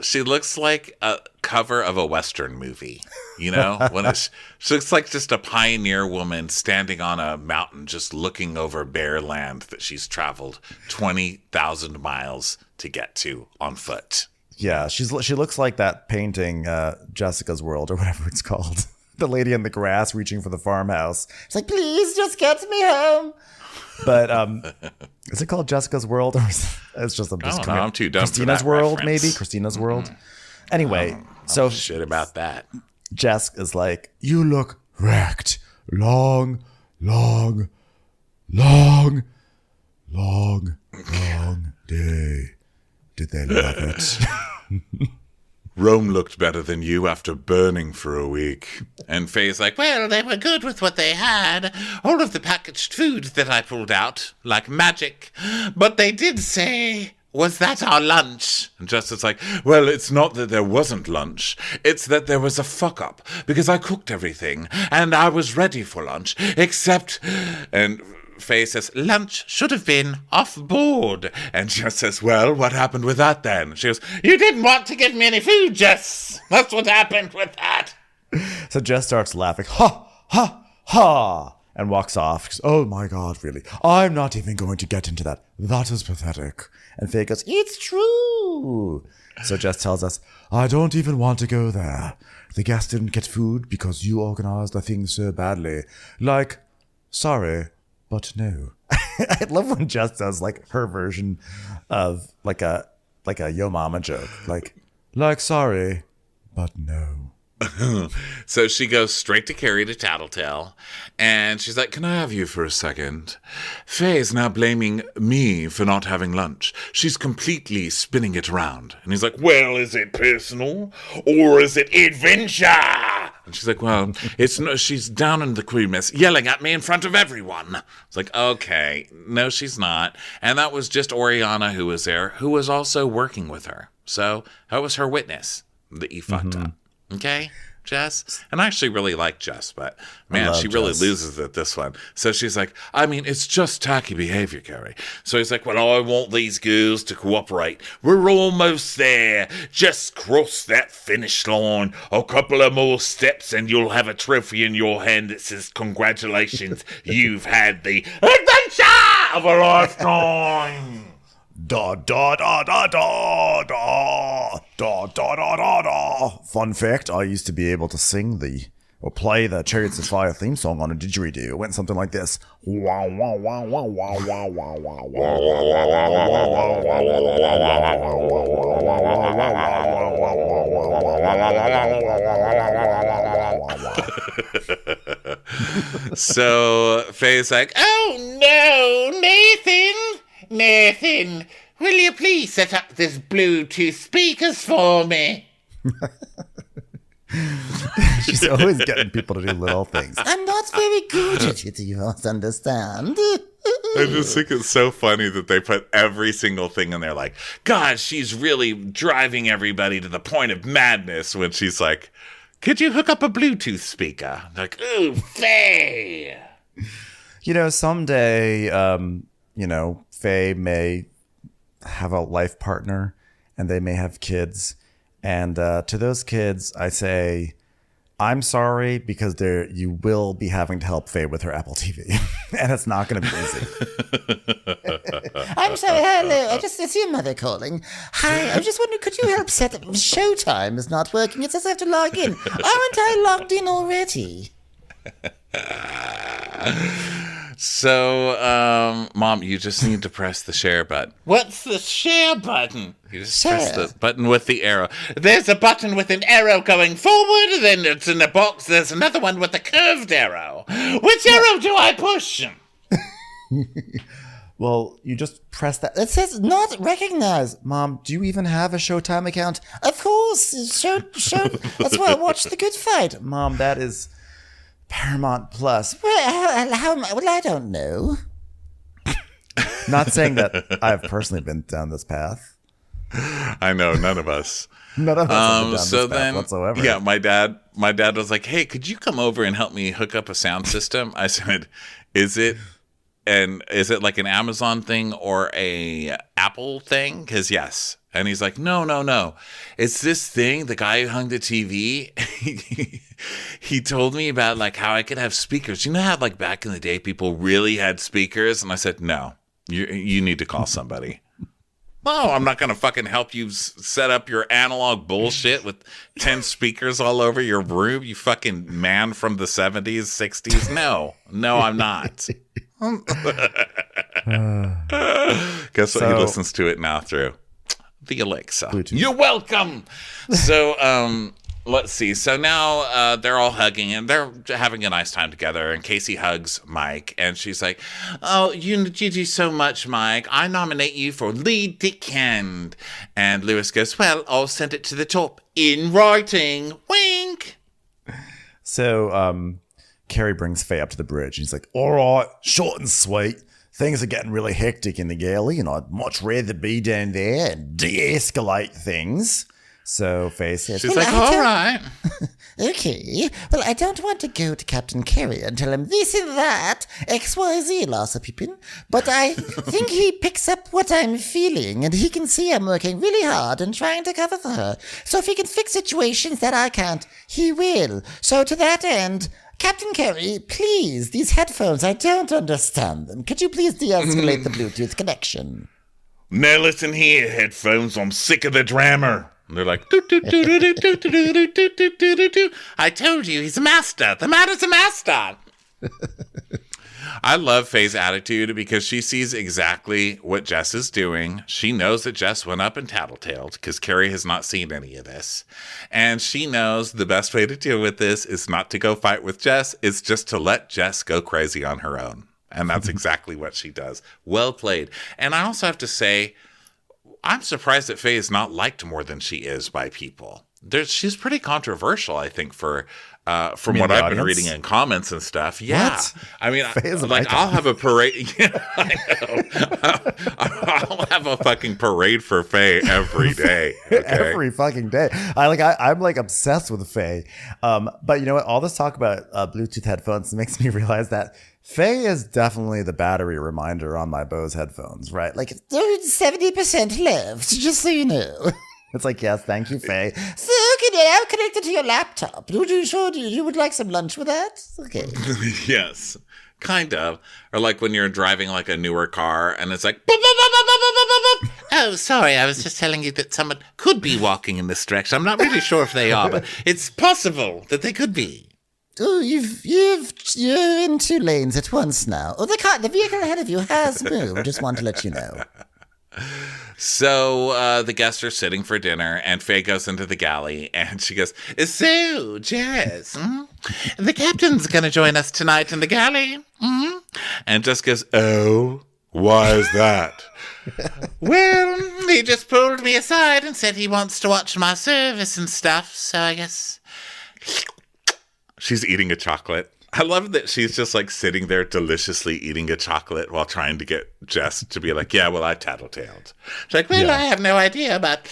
She looks like a cover of a Western movie, she looks like just a pioneer woman standing on a mountain just looking over bare land that she's traveled 20,000 miles to get to on foot. Yeah, she looks like that painting, Jessica's World or whatever it's called. The lady in the grass reaching for the farmhouse. She's like, please just get me home. But is it called Jessica's World, or it's just I'm too dumb Christina's for that World, reference. maybe Christina's World. Anyway, so shit about that. Jess is like, you look wrecked. Long day. Did they love it? Rome looked better than you after burning for a week. And Faye's like, well, they were good with what they had. All of the packaged food that I pulled out, like magic. But they did say, was that our lunch? And Justin's like, well, it's not that there wasn't lunch. It's that there was a fuck-up, because I cooked everything, and I was ready for lunch, except... And Faye says, lunch should have been off board. And Jess says, well, what happened with that then? She goes, you didn't want to give me any food, Jess. That's what happened with that. So Jess starts laughing, ha, ha, ha, and walks off. She goes, oh my God, really? I'm not even going to get into that. That is pathetic. And Faye goes, it's true. So Jess tells us, I don't even want to go there. The guests didn't get food because you organized the thing so badly. Like, sorry, but no. I love when Jess does like her version of like a Yo Mama joke. Like sorry, but no. So she goes straight to Carrie to Tattletale, and she's like, can I have you for a second? Faye is now blaming me for not having lunch. She's completely spinning it around. And he's like, well, is it personal or is it adventure? And she's like, well, it's no, she's down in the queen mess yelling at me in front of everyone. It's like, okay, no, she's not. And that was just Oriana who was there, who was also working with her. So that was her witness that you fucked up. Okay, Jess? And I actually really like Jess, but man, she really loses at this one. So she's like, I mean, it's just tacky behavior, Carrie. So he's like, well, I want these girls to cooperate. We're almost there. Just cross that finish line. A couple of more steps and you'll have a trophy in your hand that says, congratulations, you've had the adventure of a lifetime. Da da da da da da da da da da da. Fun fact: I used to be able to sing or play the Chariots of Fire theme song on a didgeridoo. It went something like this: wow wow wow wow wow wow wow wow wow. So Faye's like, Oh no, Nathan, will you please set up this Bluetooth speakers for me? She's always getting people to do little things. I'm not very good at it, you must understand. I just think it's so funny that they put every single thing in there like, God, she's really driving everybody to the point of madness when she's like, could you hook up a Bluetooth speaker? Like, ooh, Faye. You know, someday, Faye may have a life partner and they may have kids. And to those kids, I say, I'm sorry because you will be having to help Faye with her Apple TV. And it's not going to be easy. I'm sorry, hello. It's your mother calling. Hi, I'm just wondering, could you help set up? Showtime is not working. It says I have to log in. Aren't I logged in already? So, Mom, you just need to press the share button. What's the share button? You just press the button with the arrow. There's a button with an arrow going forward, and then it's in a box. There's another one with a curved arrow. Which arrow do I push? Well, you just press that. It says not recognized. Mom, do you even have a Showtime account? Of course. Show. That's why I watched The Good Fight. Mom, that is Paramount Plus. Well, I don't know. Not saying that I've personally been down this path. I know, none of us. None of us have been down this path whatsoever. Yeah, my dad was like, hey, could you come over and help me hook up a sound system? I said, is it like an Amazon thing or a Apple thing? Because yes. And he's like, no. It's this thing, the guy who hung the TV, he told me about like how I could have speakers. You know how like back in the day people really had speakers? And I said, no, you need to call somebody. Oh, I'm not going to fucking help you set up your analog bullshit with 10 speakers all over your room, you fucking man from the 70s, 60s. No, I'm not. Guess what? He listens to it now through the Alexa. Bluetooth. You're welcome. So, let's see. So now they're all hugging and they're having a nice time together. And Casey hugs Mike and she's like, oh, you do so much, Mike. I nominate you for lead dickhead. And Lewis goes, well, I'll send it to the top in writing. Wink. So Carrie brings Faye up to the bridge. And he's like, all right, short and sweet. Things are getting really hectic in the galley, and I'd much rather be down there and de-escalate things. So Faye says, she's like, all right. Okay. Well, I don't want to go to Captain Carey and tell him this and that, XYZ, Larsa Pippin. But I think he picks up what I'm feeling, and he can see I'm working really hard and trying to cover for her. So if he can fix situations that I can't, he will. So to that end, Captain Carey, please, these headphones, I don't understand them. Could you please de-escalate the Bluetooth connection? Now listen here, headphones, I'm sick of the drama. And they're like, I told you, he's a master. The man is a master. I love Faye's attitude because she sees exactly what Jess is doing. She knows that Jess went up and tattletaled because Carrie has not seen any of this. And she knows the best way to deal with this is not to go fight with Jess. It's just to let Jess go crazy on her own. And that's exactly what she does. Well played. And I also have to say, I'm surprised that Faye is not liked more than she is by people. She's pretty controversial, I think, from what I've been reading in comments and stuff. Yeah. What? I mean, I'll have a parade. Yeah, I know. I'll have a fucking parade for Faye every day. Okay? Every fucking day. I'm like obsessed with Faye. But you know what? All this talk about Bluetooth headphones makes me realize that Faye is definitely the battery reminder on my Bose headphones, right? Like, There's 70% left, just so you know. it's like, yes, thank you, Faye. So, okay, I'll connect it to your laptop. Would you would like some lunch with that? Okay. Yes, kind of. Or like when you're driving like a newer car and it's like, boop, boop, boop, boop, boop, boop, boop, boop. Oh, sorry, I was just telling you that someone could be walking in this direction. I'm not really sure if they are, but it's possible that they could be. Oh, you're in 2 lanes at once now. Oh, the vehicle ahead of you has moved. Just want to let you know. So the guests are sitting for dinner, and Faye goes into the galley, and she goes, "So, Jess, The captain's going to join us tonight in the galley. And Jess goes, "Oh, why is that?" Well, he just pulled me aside and said he wants to watch my service and stuff, so I guess... She's eating a chocolate. I love that she's just like sitting there deliciously eating a chocolate while trying to get Jess to be like, yeah, well, I tattletaled. She's like, well, I have no idea, but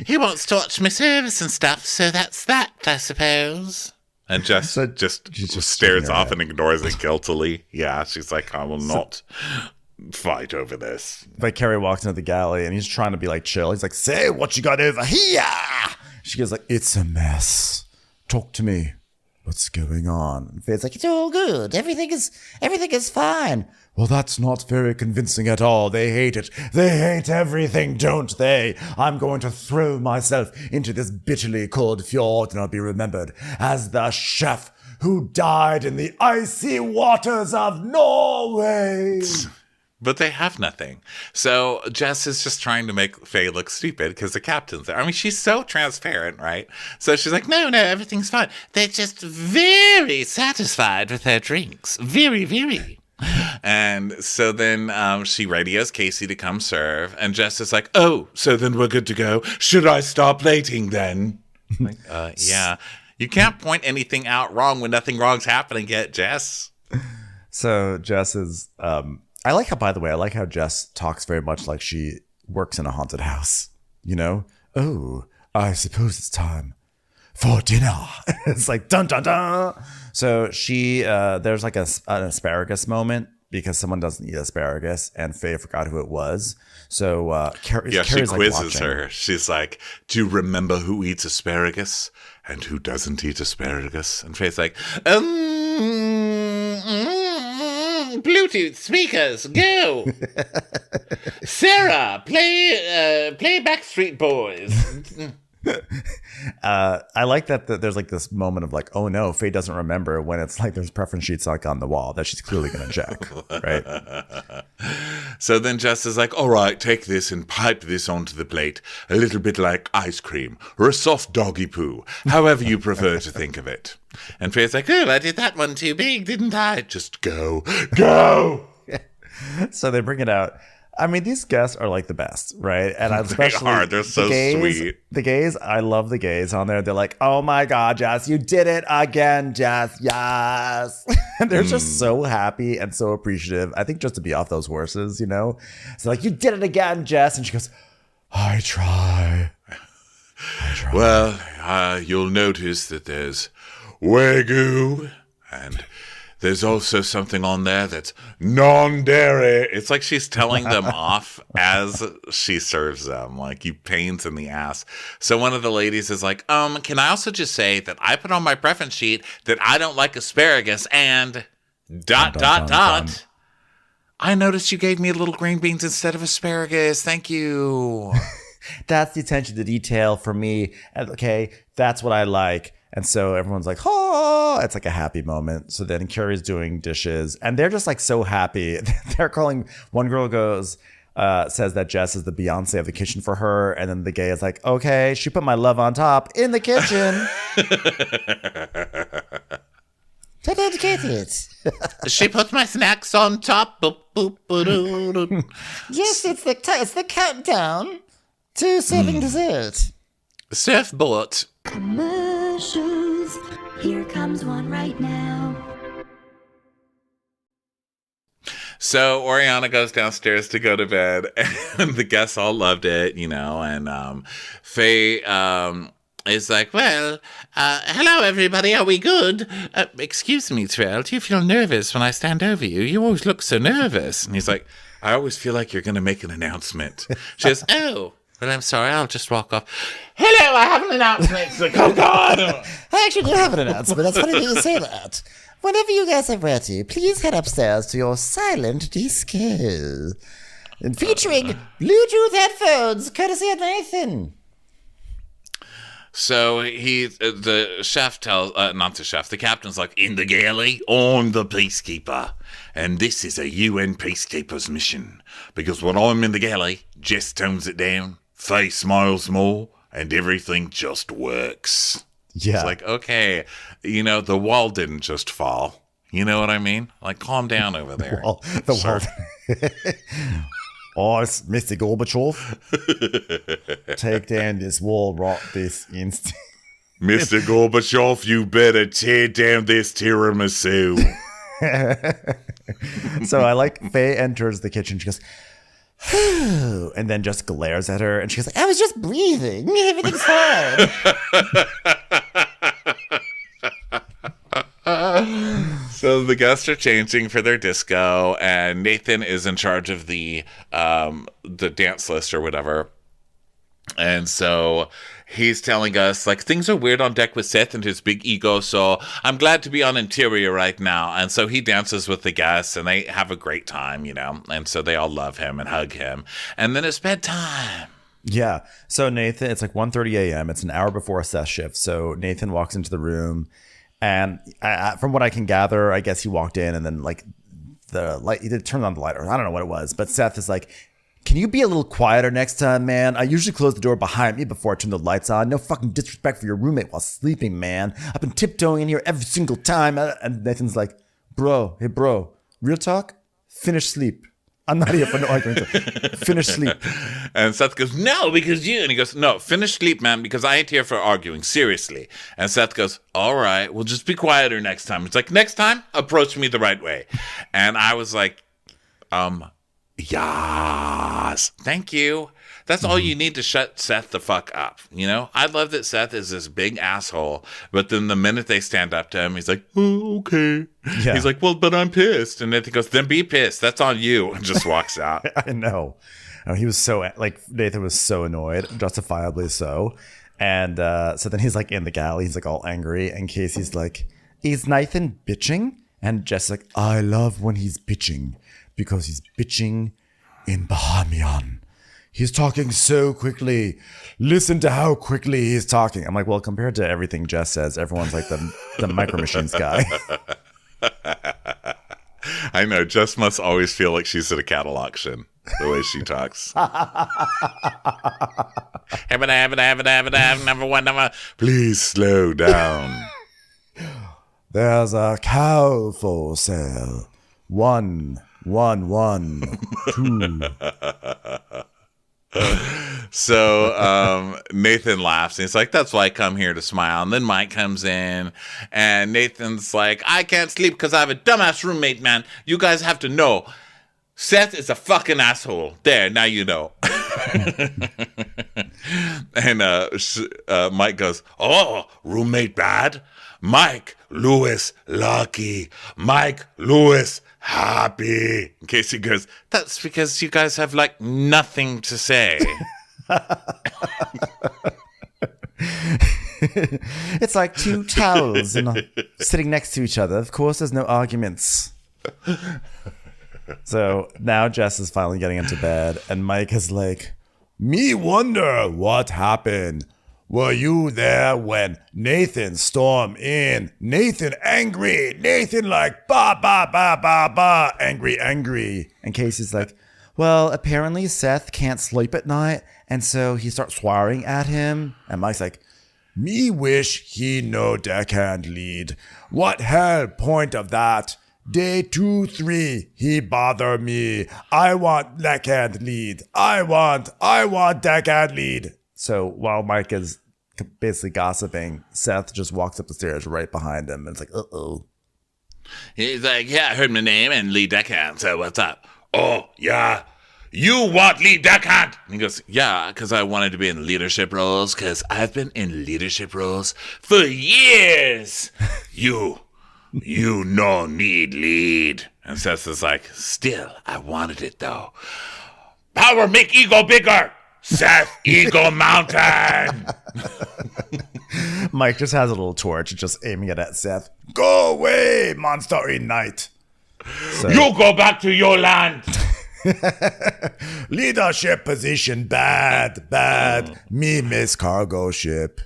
he wants to watch my service and stuff, so that's that, I suppose. And Jess just stares off and ignores it guiltily. Yeah, she's like, I will not fight over this. But Carrie walks into the galley and he's trying to be like chill. He's like, say what you got over here. She goes like, it's a mess. Talk to me. What's going on? And Faye's like, It's all good. Everything is fine. well, that's not very convincing at all. They hate it. They hate everything, don't they? I'm going to throw myself into this bitterly cold fjord and I'll be remembered as the chef who died in the icy waters of Norway. But they have nothing. So Jess is just trying to make Faye look stupid because the captain's there. I mean, she's so transparent, right? So she's like, no, everything's fine. They're just very satisfied with their drinks. Very, very. And so then she radios Casey to come serve. And Jess is like, oh, so then we're good to go. Should I stop plating then? Like, yeah. You can't point anything out wrong when nothing wrong's happening yet, Jess. So Jess is... I like how Jess talks very much like she works in a haunted house, you know? Oh, I suppose it's time for dinner. It's like, dun, dun, dun. So she, there's like an asparagus moment because someone doesn't eat asparagus and Faye forgot who it was. So Carrie's she quizzes like her. She's like, do you remember who eats asparagus and who doesn't eat asparagus? And Faye's like, Bluetooth speakers, go! Sarah, play Backstreet Boys. I like that there's like this moment of like, oh no, Faye doesn't remember when it's like there's preference sheets like on the wall that she's clearly going to check, right? So then Jess is like, all right, take this and pipe this onto the plate, a little bit like ice cream or a soft doggy poo, however you prefer to think of it. And Faye's like, oh, I did that one too big, didn't I? Just go. So they bring it out. I mean, these guests are like the best, right? And especially they are. They're so sweet. The gays, I love the gays on there. They're like, oh my God, Jess, you did it again, Jess. Yes. And they're just so happy and so appreciative. I think just to be off those horses, you know? So like, you did it again, Jess. And she goes, I try. Well, you'll notice that there's Wagyu and there's also something on there that's non-dairy. It's like she's telling them off as she serves them, like, you pains in the ass. So one of the ladies is like, can I also just say that I put on my preference sheet that I don't like asparagus and ... I noticed you gave me little green beans instead of asparagus. Thank you. That's the attention to detail for me. Okay, that's what I like. And so everyone's like, oh, it's like a happy moment. So then Carrie's doing dishes and they're just like so happy. They're calling, one girl goes, says that Jess is the Beyonce of the kitchen for her. And then the gay is like, okay, she put my love on top in the kitchen. Dedicated. She put my snacks on top. Boop, boop, ba-doo-doo. Yes, it's the countdown to serving dessert. Surfboard. Commercials. Here comes one right now. So Oriana goes downstairs to go to bed, and the guests all loved it, and Faye is like, well, hello, everybody. Are we good? Excuse me, Terrell. Do you feel nervous when I stand over you? You always look so nervous. And he's like, I always feel like you're going to make an announcement. She goes, oh, well, I'm sorry. I'll just walk off. Hello, I have an announcement. She's like, oh, God. I actually do have an announcement. That's funny that you say that. Whenever you guys are ready, please head upstairs to your silent disco. And featuring Bluetooth headphones, courtesy of Nathan. So the chef tells, not the chef, the captain's like, in the galley, I'm the peacekeeper. And this is a UN peacekeeper's mission. Because when I'm in the galley, Jess tones it down, Faye smiles more, and everything just works. Yeah. It's like, okay, the wall didn't just fall. You know what I mean? Like, calm down over there. The wall. Oh, it's Mr. Gorbachev. Take down this wall right this instant. Mr. Gorbachev, you better tear down this tiramisu. So I like Faye enters the kitchen. She goes, and then just glares at her. And she goes, I was just breathing. Everything's fine. So the guests are changing for their disco, and Nathan is in charge of the dance list or whatever. And so he's telling us, like, things are weird on deck with Seth and his big ego, so I'm glad to be on interior right now. And so he dances with the guests, and they have a great time, and so they all love him and hug him. And then it's bedtime. Yeah. So Nathan, it's like 1:30 a.m. It's an hour before Seth's shift. So Nathan walks into the room, and from what I can gather, I guess he walked in and then like the light, he did turn on the light, or I don't know what it was, but Seth is like, can you be a little quieter next time, man? I usually close the door behind me before I turn the lights on. No fucking disrespect for your roommate while sleeping, man. I've been tiptoeing in here every single time. And Nathan's like, bro, real talk, finish sleep. I'm not here for no argument. Finish sleep. And Seth goes, no, because you. And he goes, no, finish sleep, man, because I ain't here for arguing. Seriously. And Seth goes, all right, well, just be quieter next time. It's like, next time, approach me the right way. And I was like, yes, thank you. That's all you need to shut Seth the fuck up. I love that Seth is this big asshole, but then the minute they stand up to him, he's like, oh, okay. Yeah. He's like, well, but I'm pissed. And Nathan goes, then be pissed. That's on you. And just walks out. I know. He was so, like, Nathan was so annoyed, justifiably so. And so then he's like in the galley. He's like all angry. And Casey's like, is Nathan bitching? And Jess like, I love when he's bitching because he's bitching in Bahamian. He's talking so quickly. Listen to how quickly he's talking. I'm like, well, compared to everything Jess says, everyone's like the Micro Machines guy. I know. Jess must always feel like she's at a cattle auction, the way she talks. Number one. Please slow down. There's a cow for sale. 1, 1, 1, 2. So Nathan laughs and he's like, that's why I come here to smile. And then Mike comes in and Nathan's like, I can't sleep because I have a dumbass roommate, man. You guys have to know. Seth is a fucking asshole. There, now you know. And Mike goes, oh, roommate bad? Mike Lewis lucky. Mike Lewis happy. In case he goes, that's because you guys have like nothing to say. It's like two towels sitting next to each other. Of course, there's no arguments. So now Jess is finally getting into bed, and Mike is like, me wonder what happened. were you there when Nathan stormed in? Nathan angry. Nathan like, ba, ba, ba, ba, ba, angry, angry. And Casey's like, well, apparently Seth can't sleep at night, and so he starts swearing at him. And Mike's like, me wish he no deckhand lead. What hell point of that? Day 2, 3, he bother me. I want deckhand lead. I want deckhand lead. So while Mike is basically gossiping, Seth just walks up the stairs right behind him, and it's like, uh-oh. He's like, yeah, I heard my name and lead deckhand, so what's up? Oh, yeah. You want lead deckhand? And he goes, yeah, because I wanted to be in leadership roles, because I've been in leadership roles for years. You no need lead. And Seth is like, still, I wanted it, though. Power make ego bigger. Seth, ego mountain. Mike just has a little torch just aiming it at Seth. Go away, monster in night. So, you go back to your land. leadership position bad. Me miss cargo ship.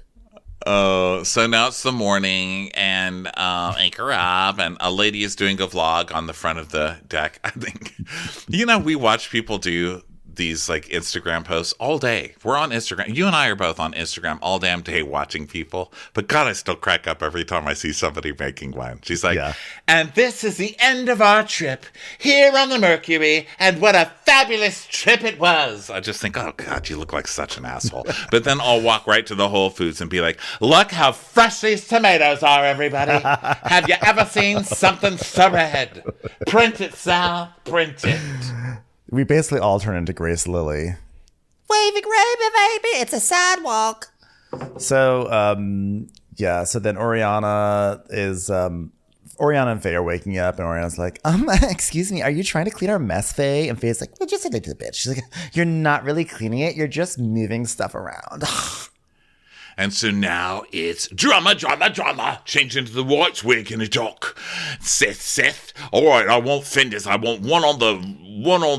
So now it's the morning, and anchor up, and a lady is doing a vlog on the front of the deck. I think, we watch people do these like Instagram posts all day. We're on Instagram. You and I are both on Instagram all damn day watching people. But God, I still crack up every time I see somebody making one. She's like, and this is the end of our trip here on the Mercury, and what a fabulous trip it was. I just think, oh God, you look like such an asshole. But then I'll walk right to the Whole Foods and be like, look how fresh these tomatoes are, everybody. Have you ever seen something so red? Print it, Sal. Print it. We basically all turn into Grace Lilly. Wavy gravy, baby. It's a sidewalk. So, so then Oriana and Faye are waking up, and Oriana's like, excuse me, are you trying to clean our mess, Faye? And Faye's like, well, just a little bit. She's like, you're not really cleaning it, you're just moving stuff around. And so now it's drama. Change into the white wig in a dock. Seth. All right, I want fenders. I want one on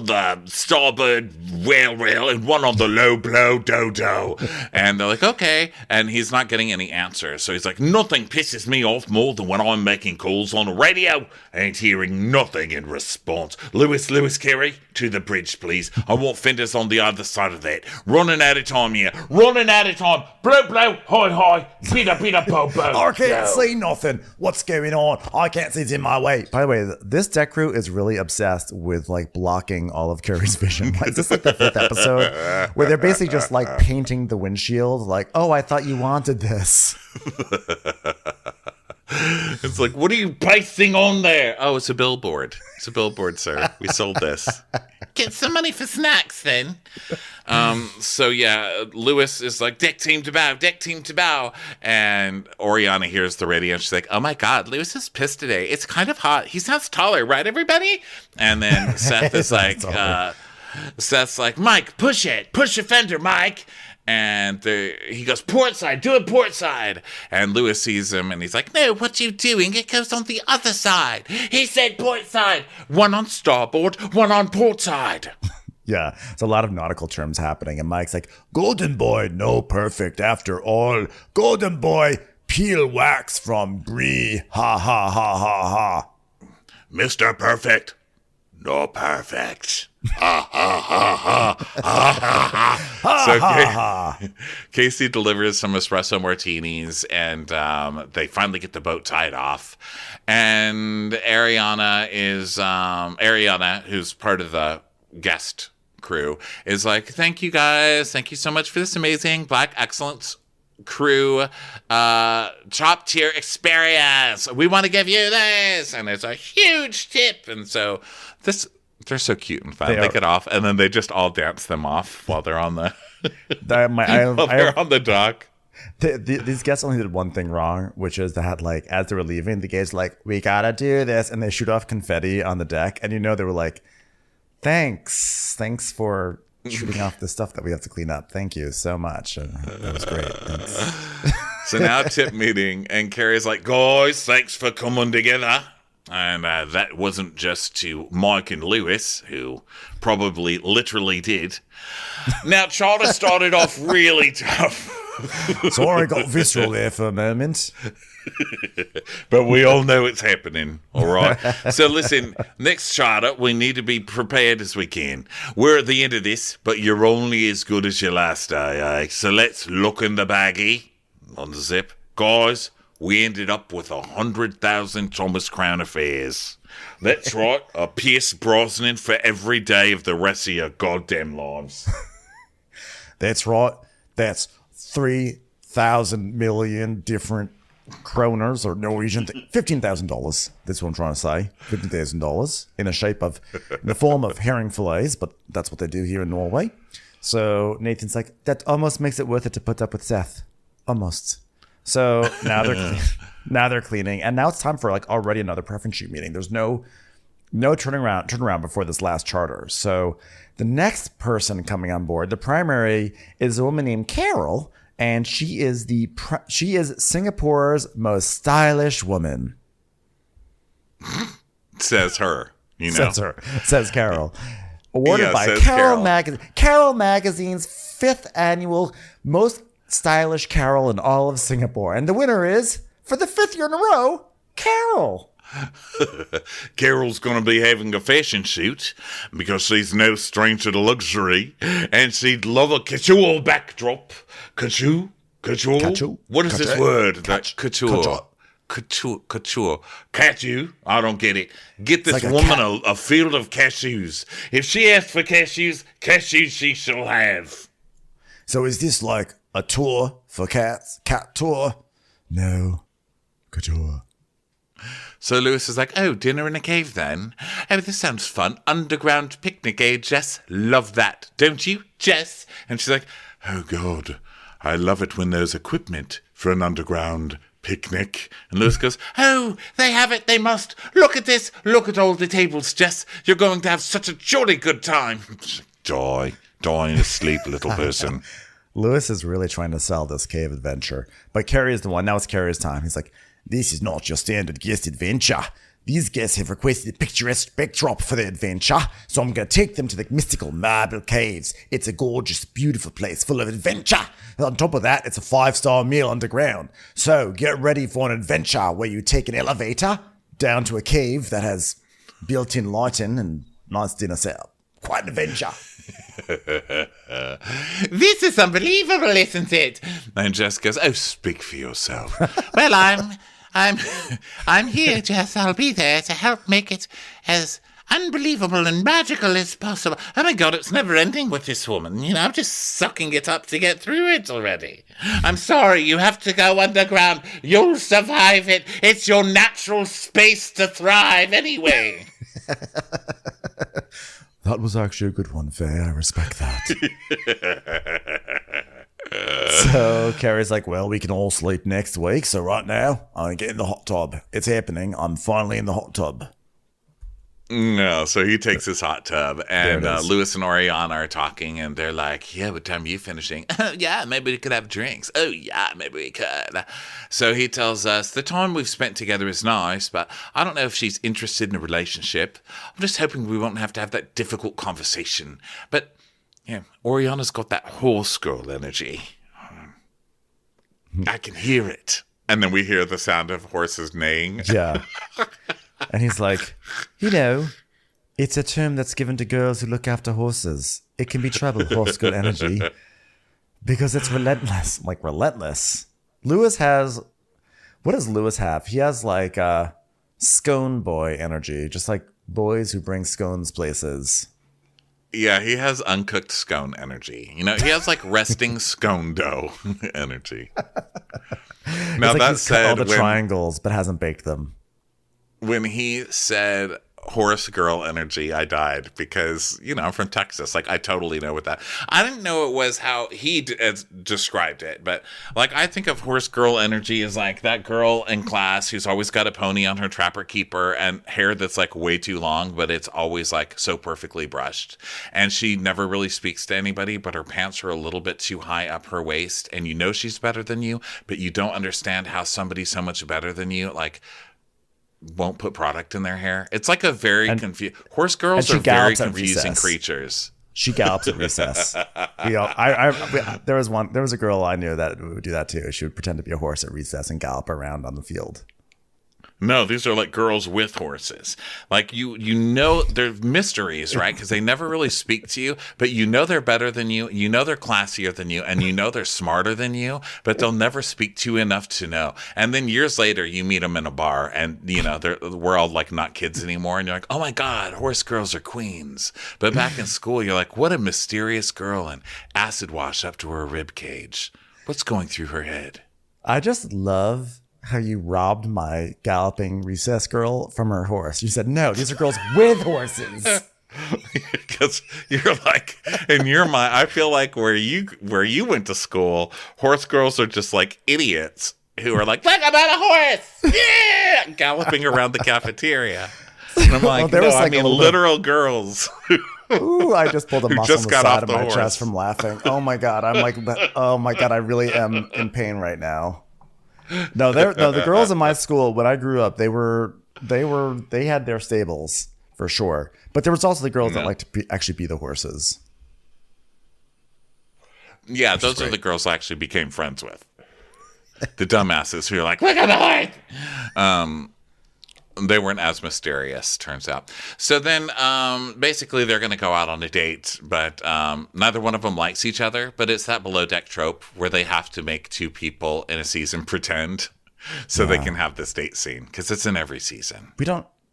the starboard rail and one on the low blow do. And they're like, okay. And he's not getting any answers. So he's like, nothing pisses me off more than when I'm making calls on the radio and hearing nothing in response. Lewis Carey, to the bridge, please. I want fenders on the other side of that. Running out of time here. Blow. Hi, Peter, po. I can't see nothing. What's going on? I can't see it's in my way. By the way, this deck crew is really obsessed with like blocking all of Carrie's vision. Like, is this like the 5th episode where they're basically just like painting the windshield? Like, oh, I thought you wanted this. It's like, what are you pasting on there? Oh, it's a billboard. It's a billboard, sir. We sold this. Get some money for snacks, then. So yeah, Lewis is like, deck team to bow. And Oriana hears the radio and she's like, oh my God, Lewis is pissed today. It's kind of hot. He sounds taller, right, everybody? And then Seth is like, Seth's like, Mike, push your fender, Mike. And he goes, port side, do it port side. And Lewis sees him and he's like, no, what you doing? It goes on the other side. He said port side. One on starboard, one on port side. Yeah, it's a lot of nautical terms happening. And Mike's like, golden boy, no perfect after all. Golden boy, peel wax from brie. Ha, ha, ha, ha, ha. Mr. Perfect, no perfect. Ha, ha, ha, ha, ha, ha. So Casey delivers some espresso martinis, and they finally get the boat tied off. And Ariana, who's part of the guest crew, is like, thank you guys. Thank you so much for this amazing Black Excellence crew top tier experience. We want to give you this. And it's a huge tip. And so they're so cute and fun. They get off, and then they just all dance them off while they're on the on the dock. These guests only did one thing wrong, which is that, like, as they were leaving, the guys like, we gotta do this, and they shoot off confetti on the deck, and they were like, thanks for shooting off the stuff that we have to clean up. Thank you so much. That was great. Thanks. So now tip meeting, and Carrie's like, guys, thanks for coming together. And that wasn't just to Mike and Lewis, who probably literally did. Now, Charter started off really tough. Sorry, I got visceral there for a moment. But we all know it's happening, all right? So listen, next charter, we need to be prepared as we can. We're at the end of this, but you're only as good as your last day, eh? So let's look in the baggie on the zip. Guys, we ended up with 100,000 Thomas Crown affairs. That's right, a Pierce Brosnan for every day of the rest of your goddamn lives. That's right. That's 3,000 million different kroners or Norwegian, $15,000. That's what I'm trying to say. $15,000 in the form of herring fillets, but that's what they do here in Norway. So Nathan's like, that almost makes it worth it to put up with Seth. Almost. So now they're cleaning, and now it's time for like already another preference sheet meeting. There's no turning around before this last charter. So the next person coming on board, the primary, is a woman named Carol. And she is Singapore's most stylish woman. Says her, you know. Says Carol. Awarded by Carol Magazine's 5th annual most stylish Carol in all of Singapore. And the winner is, for the 5th year in a row, Carol. Carol's going to be having a fashion shoot because she's no stranger to luxury, and she'd love a couture backdrop. Couture? What is this word? Couture. Cashew? I don't get it. Get this woman a field of cashews. If she asks for cashews she shall have. So is this like a tour for cats? Cat tour? No. Couture. So Lewis is like, oh, dinner in a cave then? Oh, this sounds fun. Underground picnic, eh, Jess? Love that. Don't you, Jess? And she's like, oh, God, I love it when there's equipment for an underground picnic. And Lewis goes, oh, they have it. They must. Look at this. Look at all the tables, Jess. You're going to have such a jolly good time. Die in his sleep, little person. Lewis is really trying to sell this cave adventure. But Carrie is the one. Now it's Carrie's time. He's like, this is not your standard guest adventure. These guests have requested a picturesque backdrop for their adventure, so I'm going to take them to the mystical marble caves. It's a gorgeous, beautiful place full of adventure. And on top of that, it's a 5-star meal underground. So get ready for an adventure where you take an elevator down to a cave that has built-in lighting and nice dinner setup. Quite an adventure. This is unbelievable, isn't it? And Jess goes, oh, speak for yourself. Well, I'm here, Jess. I'll be there to help make it as unbelievable and magical as possible. Oh my God, it's never ending with this woman. You know, I'm just sucking it up to get through it already. I'm sorry, you have to go underground. You'll survive it. It's your natural space to thrive anyway. That was actually a good one, Faye. I respect that. So Carrie's like, well, we can all sleep next week. So right now, I'm getting in the hot tub. It's happening. I'm finally in the hot tub. No, so he takes his hot tub, and Lewis and Oriana are talking, and they're like, yeah, what time are you finishing? Oh, yeah, maybe we could have drinks. Oh, yeah, maybe we could. So he tells us, the time we've spent together is nice, but I don't know if she's interested in a relationship. I'm just hoping we won't have to have that difficult conversation. But, yeah, Oriana's got that horse girl energy. I can hear it. And then we hear the sound of horses neighing. Yeah. And he's like, you know, it's a term that's given to girls who look after horses. It can be trouble, horse girl energy, because it's relentless. Like, relentless. Lewis has, what does Lewis have? He has like scone boy energy, just like boys who bring scones places. Yeah, he has uncooked scone energy. You know, he has like resting scone dough energy. Now, like that said, all the triangles, but hasn't baked them. When he said horse girl energy, I died because, you know, I'm from Texas. Like, I totally know what that. I didn't know it was how he described it, but like, I think of horse girl energy as like that girl in class who's always got a pony on her trapper keeper and hair that's like way too long, but it's always like so perfectly brushed. And she never really speaks to anybody, but her pants are a little bit too high up her waist. And you know she's better than you, but you don't understand how somebody so much better than you, like, won't put product in their hair. It's like a very confused. Horse girls are very confusing creatures. She gallops at recess. There was a girl I knew that would do that too. She would pretend to be a horse at recess and gallop around on the field. No, these are like girls with horses. Like you know, they're mysteries, right? Because they never really speak to you, but you know they're better than you. You know they're classier than you, and you know they're smarter than you, but they'll never speak to you enough to know. And then years later, you meet them in a bar, and you know we're all like not kids anymore, and you're like, oh my god, horse girls are queens. But back in school, you're like, what a mysterious girl, and acid wash up to her rib cage. What's going through her head? I just love how you robbed my galloping recess girl from her horse. You said, no, these are girls with horses. Because you're like, in your mind, I feel like where you went to school, horse girls are just like idiots who are like, look, I'm on a horse! Yeah! Galloping around the cafeteria. And I'm like, there no, was I like mean a literal girls. Ooh, I just pulled a muscle just on the got side off of the my horse. chest from laughing. Oh my God. I really am in pain right now. No, the girls in my school when I grew up, they had their stables for sure. But there was also the girls that liked to actually be the horses. Yeah, those are the girls I actually became friends with. The dumbasses who are like, look at the horse! They weren't as mysterious, turns out. So then, basically, they're going to go out on a date, but neither one of them likes each other. But it's that below deck trope where they have to make two people in a season pretend so they can have this date scene, because it's in every season.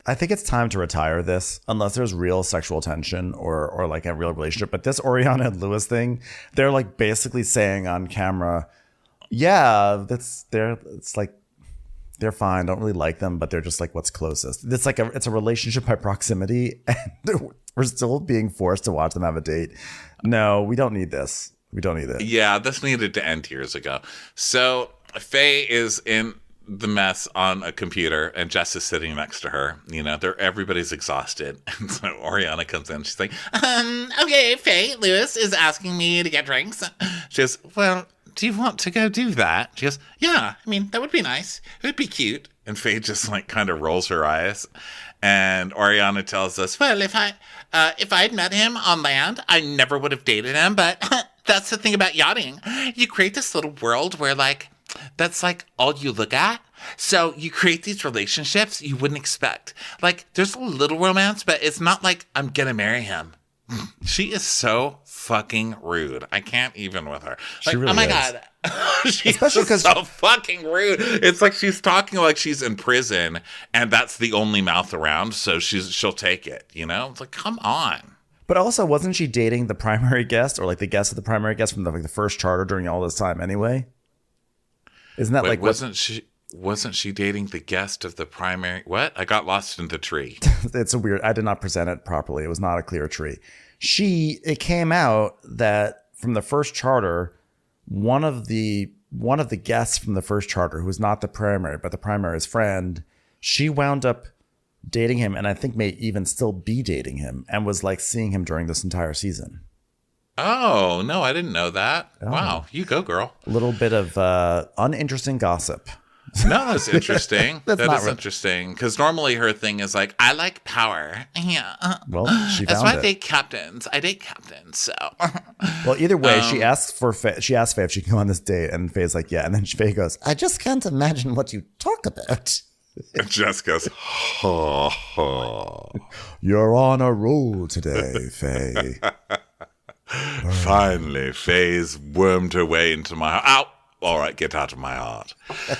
I think it's time to retire this, unless there's real sexual tension or like a real relationship. But this Oriana and Lewis thing, they're like basically saying on camera, yeah, it's like, they're fine. Don't really like them, but they're just like what's closest. It's a relationship by proximity, and we're still being forced to watch them have a date. No, we don't need this. We don't need it. Yeah, this needed to end years ago. So Faye is in the mess on a computer, and Jess is sitting next to her. You know, everybody's exhausted, and so Oriana comes in. She's like, "Okay, Faye, Lewis is asking me to get drinks." She goes, "Well, do you want to go do that?" She goes, "Yeah, I mean, that would be nice. It would be cute." And Faye just like kind of rolls her eyes. And Oriana tells us, "Well, if I'd met him on land, I never would have dated him. But that's the thing about yachting. You create this little world where like, that's like all you look at. So you create these relationships you wouldn't expect. Like there's a little romance, but it's not like I'm going to marry him." She is so fucking rude. I can't even with her. Like, she really oh my is. God. She's Especially because so fucking rude. It's like she's talking like she's in prison and that's the only mouth around, so she'll take it, you know? It's like, come on. But also, wasn't she dating the primary guest or like the guest of the primary guest from the first charter during all this time anyway? Isn't that wasn't she dating the guest of the primary? What? I got lost in the tree. It's a weird. I did not present it properly. It was not a clear tree. It came out that from the first charter, one of the guests from the first charter, who was not the primary, but the primary's friend, she wound up dating him, and I think may even still be dating him, and was like seeing him during this entire season. Oh, no, I didn't know that. Oh. Wow, you go, girl. A little bit of uninteresting gossip. No, that's interesting. That's that not is really interesting. Because normally her thing is like, I like power. Yeah. Well, she that's found why it. I date captains. I date captains, so. Well, either way, she asked Faye if she can go on this date, and Faye's like, yeah. And then Faye goes, I just can't imagine what you talk about. And Jess goes, ha, ha. you're on a roll today, Faye. Finally, Faye's wormed her way into my heart. Ow! All right, get out of my heart.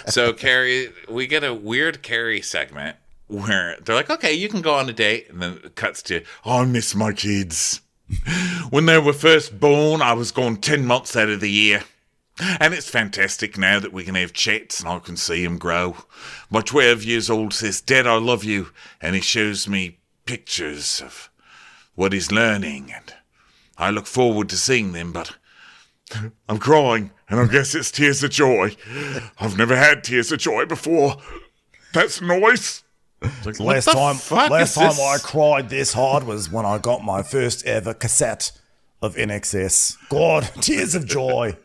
So, Carrie, we get a weird Carrie segment where they're like, okay, you can go on a date. And then it cuts to, I miss my kids. When they were first born, I was gone 10 months out of the year. And it's fantastic now that we can have chats and I can see him grow. My 12 years old says, Dad, I love you. And he shows me pictures of what he's learning. And I look forward to seeing them, but I'm crying, and I guess it's tears of joy. I've never had tears of joy before. That's nice. Like, last time I cried this hard was when I got my first ever cassette of NXS. God, tears of joy.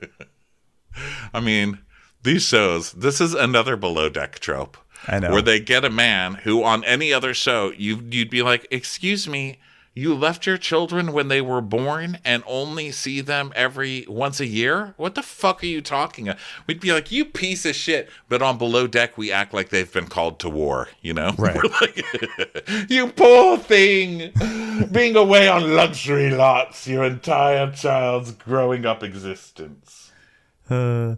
I mean, these shows, this is another below deck trope. I know. Where they get a man who on any other show, you'd be like, excuse me, You left your children when they were born and only see them every once a year? What the fuck are you talking about? We'd be like, you piece of shit. But on Below Deck, we act like they've been called to war, you know? Right. We're like, you poor thing. Being away on luxury lots your entire child's growing up existence. So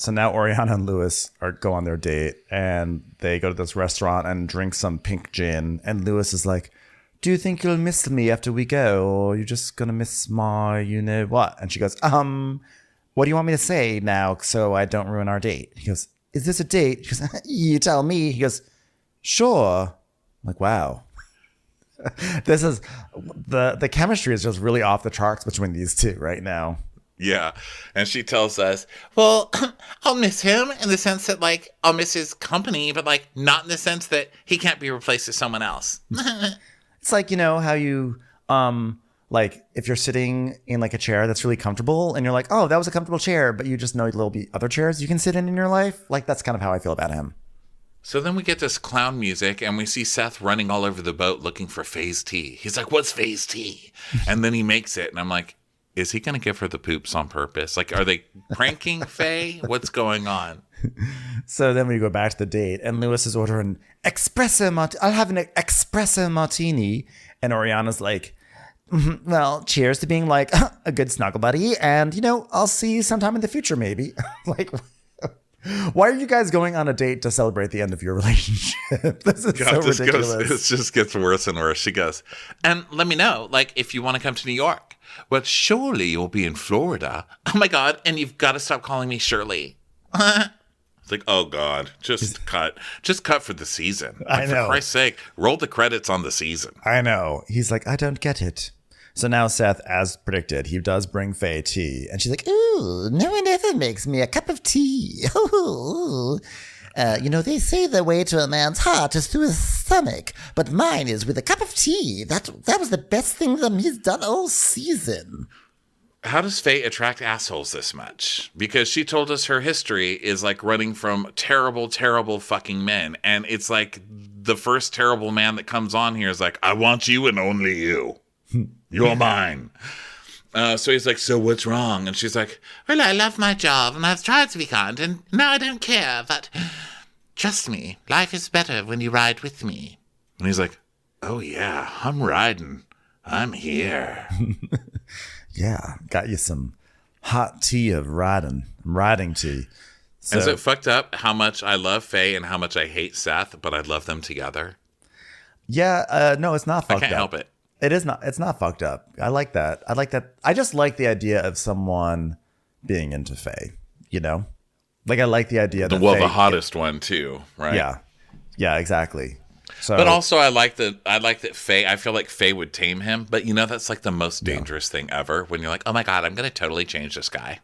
now Oriana and Lewis go on their date, and they go to this restaurant and drink some pink gin. And Lewis is like, "Do you think you'll miss me after we go, or you're just gonna miss my you know what?" And she goes, "What do you want me to say now so I don't ruin our date?" He goes, "Is this a date?" She goes, "You tell me." He goes, "Sure." I'm like, wow. This is the chemistry is just really off the charts between these two right now. Yeah. And she tells us, Well, I'll miss him in the sense that, like, I'll miss his company, but, like, not in the sense that he can't be replaced with someone else. It's like, you know, how you, like, if you're sitting in, like, a chair that's really comfortable and you're like, oh, that was a comfortable chair, but you just know there'll be other chairs you can sit in your life. Like, that's kind of how I feel about him. so then we get this clown music and we see Seth running all over the boat looking for Faye's tea. He's like, what's Faye's tea? And then he makes it. And I'm like, is he going to give her the poops on purpose? Like, are they pranking Faye? What's going on? So then we go back to the date, and Lewis is ordering espresso martini. I'll have an espresso martini. And Oriana's like, well, cheers to being like a good snuggle buddy. And, you know, I'll see you sometime in the future, maybe. Like, why are you guys going on a date to celebrate the end of your relationship? This is so ridiculous. It just gets worse and worse. She goes, and let me know, like, if you want to come to New York. But surely you'll be in Florida. Oh, my God. And you've got to stop calling me Shirley. It's like, oh, God. Just cut. Just cut for the season. Like, I know. For Christ's sake, roll the credits on the season. I know. He's like, I don't get it. So now Seth, as predicted, he does bring Faye tea. And she's like, Ooh, no one ever makes me a cup of tea. You know, they say the way to a man's heart is through his stomach, but mine is with a cup of tea. That was the best thing that he's done all season. How does Faye attract assholes this much? Because she told us her history is like running from terrible, terrible fucking men. And it's like the first terrible man that comes on here is like, I want you and only you. You're mine. So he's like, so what's wrong? And she's like, Well, I love my job, and I've tried to be kind, and now I don't care, but trust me, life is better when you ride with me. and he's like, oh yeah, I'm riding. I'm here. yeah, got you some hot tea of riding tea. So, Is it fucked up how much I love Faye and how much I hate Seth, but I love them together? Yeah, no, it's not fucked up. I can't help it. It is not. It's not fucked up. I like that. I just like the idea of someone being into Faye. You know, like I like the idea that the hottest one too, right? Yeah, exactly. So, but also I like that Faye. I feel like Faye would tame him, but you know that's like the most dangerous thing ever. When you're like, oh my God, I'm gonna totally change this guy.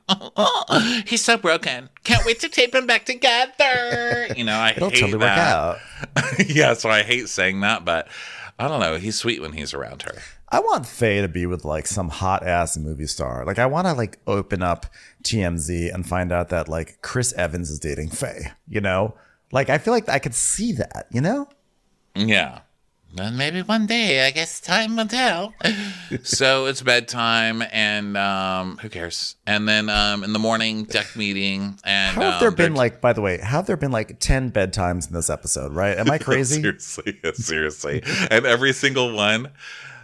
He's so broken. Can't wait to tape him back together. You know, I it'll hate totally that. work out. Yeah, so I hate saying that, but I don't know. He's sweet when he's around her. I want Faye to be with like some hot ass movie star. Like I want to like open up TMZ and find out that like Chris Evans is dating Faye. You know, like I feel like I could see that. You know. Yeah. Well, maybe one day. I guess time will tell. So it's bedtime, and who cares? And then in the morning, deck meeting. And how have there been like? By the way, have there been like 10 bedtimes in this episode? Right? Am I crazy? Seriously. And every single one.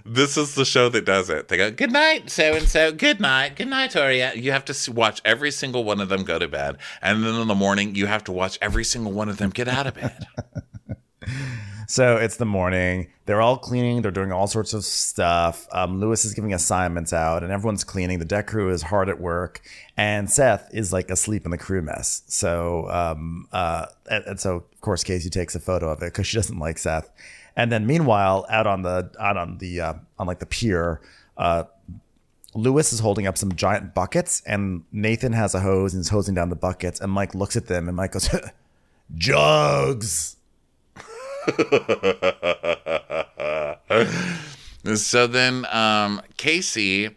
This is the show that does it. They go, good night, so-and-so. Good night, Toria. You have to watch every single one of them go to bed. And then in the morning, you have to watch every single one of them get out of bed. So it's the morning. They're all cleaning. They're doing all sorts of stuff. Lewis is giving assignments out, and everyone's cleaning. The deck crew is hard at work, and Seth is like asleep in the crew mess. So, and so of course Casey takes a photo of it because she doesn't like Seth. And then meanwhile, out on the pier, Lewis is holding up some giant buckets, and Nathan has a hose and is hosing down the buckets. And Mike looks at them, and Mike goes, "Jugs." So then Casey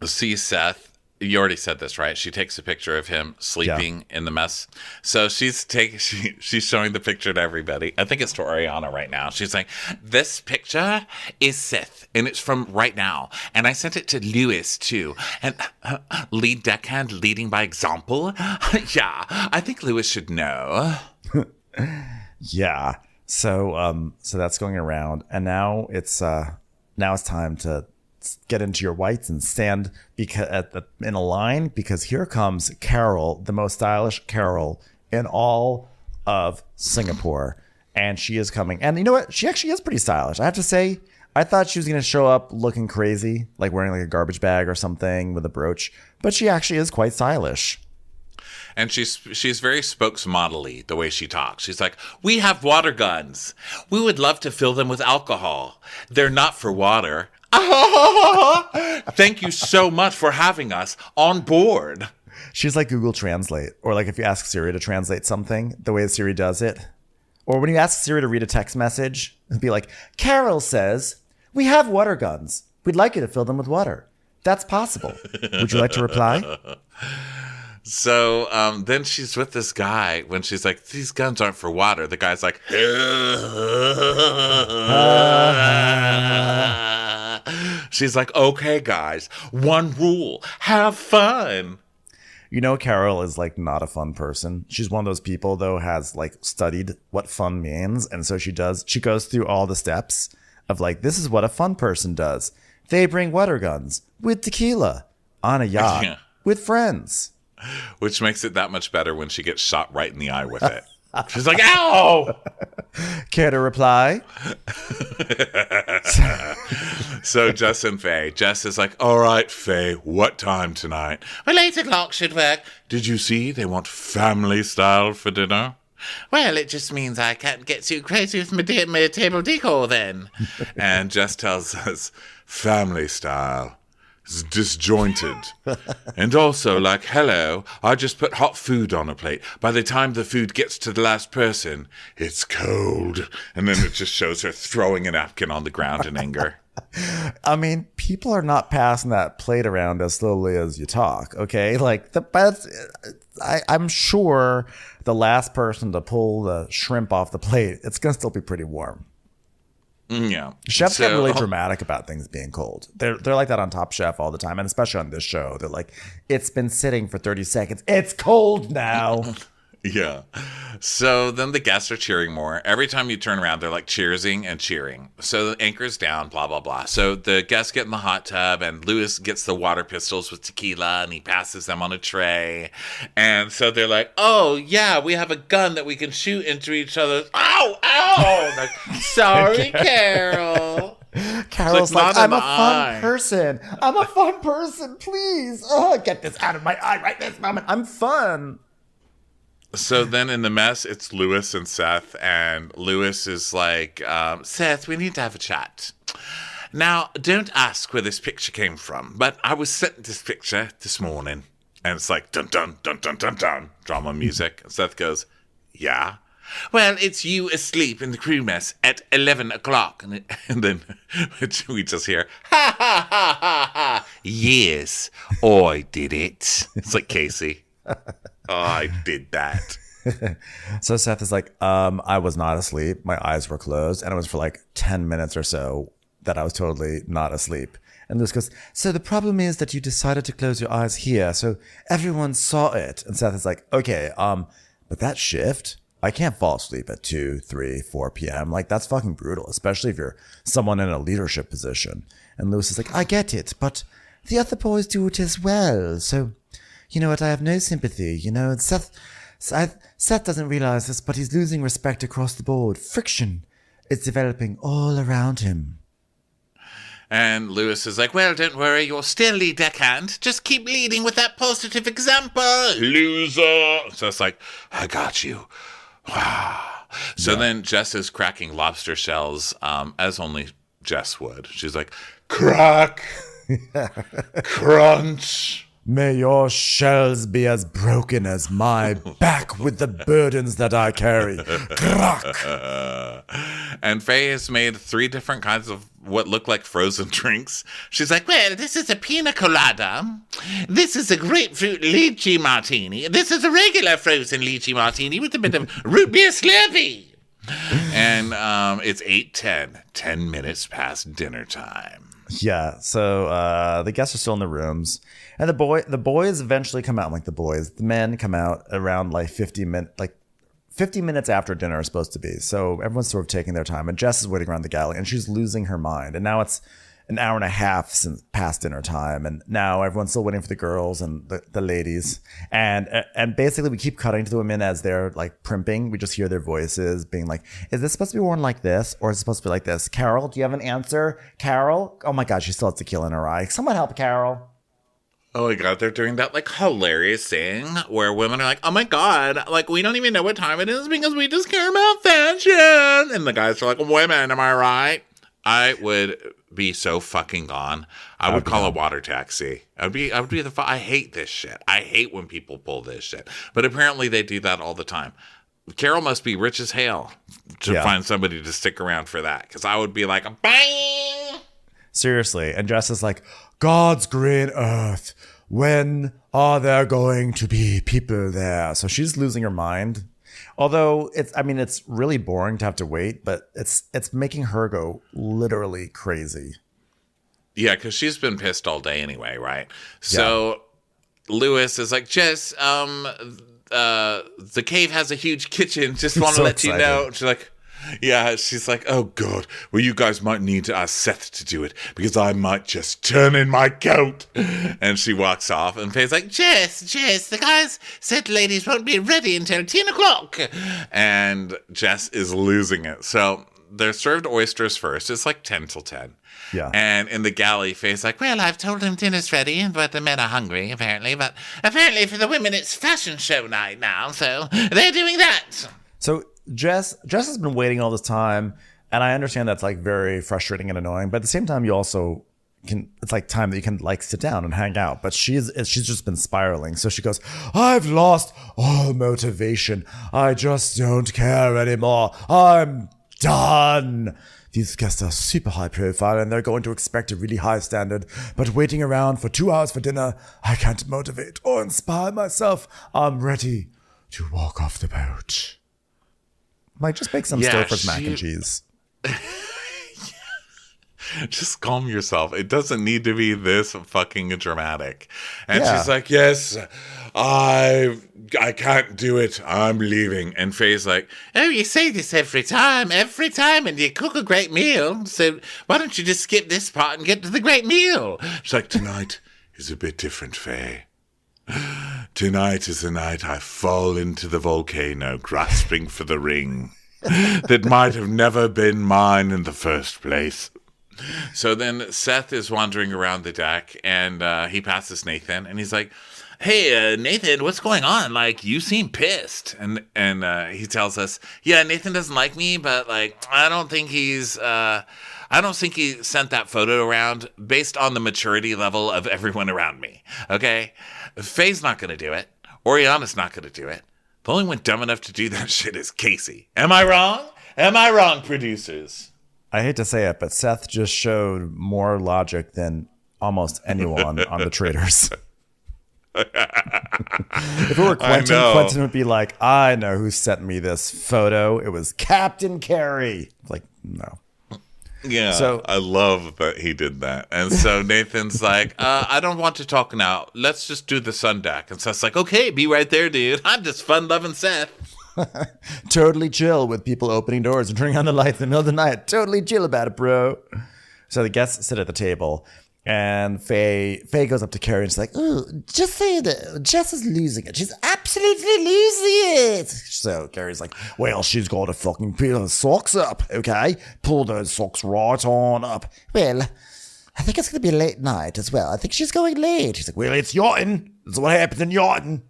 sees Seth you already said this, right? She takes a picture of him sleeping in the mess. So she's showing the picture to everybody. I think it's to Ariana right now. She's like, this picture is Seth, and it's from right now. And I sent it to Lewis too. And lead deckhand leading by example. Yeah, I think Lewis should know. Yeah. So that's going around, and now it's time to get into your whites and stand in a line, because here comes Carol, the most stylish Carol in all of Singapore, and she is coming. And you know what? She actually is pretty stylish. I have to say, I thought she was going to show up looking crazy, like wearing like a garbage bag or something with a brooch, but she actually is quite stylish. And she's very spokesmodel-y, the way she talks. She's like, we have water guns. We would love to fill them with alcohol. They're not for water. Thank you so much for having us on board. She's like Google Translate, or like if you ask Siri to translate something, the way Siri does it. Or when you ask Siri to read a text message, it'd be like, Carol says, we have water guns. We'd like you to fill them with water. That's possible. Would you like to reply? So then she's with this guy when she's like, these guns aren't for water. The guy's like, she's like, okay, guys, one rule, have fun. You know, Carol is like not a fun person. She's one of those people, though, has like studied what fun means. And so she goes through all the steps of like, this is what a fun person does. They bring water guns with tequila on a yacht with friends. Which makes it that much better when she gets shot right in the eye with it. She's like, ow! Care to reply? So Jess and Faye. Jess is like, all right, Faye, what time tonight? Well, 8 o'clock should work. Did you see they want family style for dinner? Well, it just means I can't get too crazy with my table decor then. And Jess tells us, family style. It's disjointed. And also, like, hello, I just put hot food on a plate. By the time the food gets to the last person, it's cold. And then it just shows her throwing a napkin on the ground in anger. I mean, people are not passing that plate around as slowly as you talk, okay? Like, I'm sure the last person to pull the shrimp off the plate, it's going to still be pretty warm. Yeah. Chefs get really dramatic about things being cold. They're like that on Top Chef all the time, and especially on this show. They're like, it's been sitting for 30 seconds. It's cold now. Yeah. So then the guests are cheering more. Every time you turn around, they're like cheersing and cheering. So the anchor's down, blah, blah, blah. So the guests get in the hot tub, and Lewis gets the water pistols with tequila, and he passes them on a tray. And so they're like, oh, yeah, we have a gun that we can shoot into each other's. Ow, ow! Like, sorry, Carol. Carol's like, I'm a fun person. I'm a fun person, please. Oh, get this out of my eye right this moment. I'm fun. So then in the mess, it's Lewis and Seth, and Lewis is like, Seth, we need to have a chat. Now, don't ask where this picture came from, but I was sent this picture this morning. And it's like, dun, dun, dun, dun, dun, dun, drama music. And Seth goes, yeah. Well, it's you asleep in the crew mess at 11 o'clock. And then we just hear, ha, ha, ha, ha, ha. Yes, I did it. It's like Casey. Oh, I did that. So Seth is like, I was not asleep. My eyes were closed. And it was for like 10 minutes or so that I was totally not asleep. And Lewis goes, so the problem is that you decided to close your eyes here. So everyone saw it. And Seth is like, okay, but that shift, I can't fall asleep at 2, 3, 4 p.m. Like, that's fucking brutal, especially if you're someone in a leadership position. And Lewis is like, I get it, but the other boys do it as well. So, you know what? I have no sympathy. You know, and Seth doesn't realize this, but he's losing respect across the board. Friction is developing all around him. And Lewis is like, well, don't worry, you're still lead deckhand. Just keep leading with that positive example, loser. So it's like, I got you. Wow. So then Jess is cracking lobster shells, as only Jess would. She's like, crack, crunch. May your shells be as broken as my back with the burdens that I carry. Crack. And Faye has made 3 different kinds of what look like frozen drinks. She's like, Well, this is a pina colada. This is a grapefruit lychee martini. This is a regular frozen lychee martini with a bit of root beer Slurpee. and it's 8:10, 10 minutes past dinner time. Yeah, so the guests are still in the rooms, and the boys eventually come out. The men come out around like 50 minutes after dinner is supposed to be. So everyone's sort of taking their time, and Jess is waiting around the galley, and she's losing her mind. And now it's an hour and a half since past dinner time, and now everyone's still waiting for the girls and the ladies. And basically we keep cutting to the women as they're like primping. We just hear their voices being like, is this supposed to be worn like this, or is it supposed to be like this? Carol, do you have an answer? Carol? Oh my God, she still has tequila in her eye. Someone help Carol. Oh my God, they're doing that like hilarious thing where women are like, oh my God, like we don't even know what time it is because we just care about fashion. And the guys are like, women, am I right? I would be so fucking gone. I would call a water taxi. I hate this shit. I hate when people pull this shit. But apparently they do that all the time. Carol must be rich as hell to find somebody to stick around for that. Because I would be like, bye. Seriously. And Jess is like, God's green earth. When are there going to be people there? So she's losing her mind. Although it's really boring to have to wait, but it's making her go literally crazy. Yeah, because she's been pissed all day anyway, right? So Lewis is like, Jess, the cave has a huge kitchen. Just want to let you know. She's like, yeah, she's like, oh God, well, you guys might need to ask Seth to do it because I might just turn in my coat. And she walks off, and Faye's like, Jess, the guys said ladies won't be ready until 10 o'clock. And Jess is losing it. So they're served oysters first. It's like 10 till 10. Yeah. And in the galley, Faye's like, Well, I've told them dinner's ready, but the men are hungry, apparently. But apparently for the women, it's fashion show night now, so they're doing that. So Jess has been waiting all this time, and I understand that's like very frustrating and annoying, but at the same time you also it's like time that you can like sit down and hang out. But she's just been spiraling. So she goes, I've lost all motivation. I just don't care anymore. I'm done. These guests are super high profile and they're going to expect a really high standard, but waiting around for 2 hours for dinner, I can't motivate or inspire myself. I'm ready to walk off the boat. Like, just make some Stouffer's mac and cheese. Just calm yourself. It doesn't need to be this fucking dramatic. And she's like, yes, I can't do it. I'm leaving. And Faye's like, oh, you say this every time, and you cook a great meal. So why don't you just skip this part and get to the great meal? She's like, tonight is a bit different, Faye. Tonight is the night I fall into the volcano grasping for the ring that might have never been mine in the first place. So then Seth is wandering around the deck, and he passes Nathan, and he's like, hey, Nathan, what's going on? Like, you seem pissed. And he tells us, yeah, Nathan doesn't like me, but like, I don't think he sent that photo around based on the maturity level of everyone around me. Okay? Faye's not going to do it. Oriana's not going to do it. The only one dumb enough to do that shit is Casey. Am I wrong? Am I wrong, producers? I hate to say it, but Seth just showed more logic than almost anyone on the Traitors. If it were Quentin would be like, I know who sent me this photo. It was Captain Carey. Like, no. Yeah, so I love that he did that. And so Nathan's like, I don't want to talk now. Let's just do the sun deck. And Seth's like, okay, be right there, dude. I'm just fun-loving Seth. Totally chill with people opening doors and turning on the lights in the middle of the night. Totally chill about it, bro. So the guests sit at the table, and Faye goes up to Carrie and she's like, ooh, just say that Jess is losing it. She's absolutely losing it. So Carrie's like, well, she's got to fucking pull her socks up, okay? Pull those socks right on up. Well, I think it's going to be a late night as well. I think she's going late. She's like, well, it's yachting. That's what happens in yachting.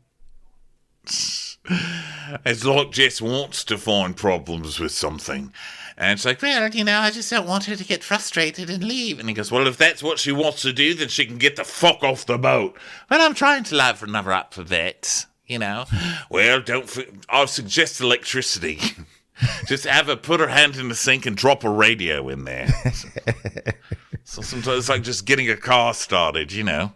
It's like Jess wants to find problems with something. And she's like, well, I just don't want her to get frustrated and leave. And he goes, well, if that's what she wants to do, then she can get the fuck off the boat. Well, I'm trying to liven her up for that, Well, I'll suggest electricity. Just have her put her hand in the sink and drop a radio in there. So sometimes it's like just getting a car started, you know.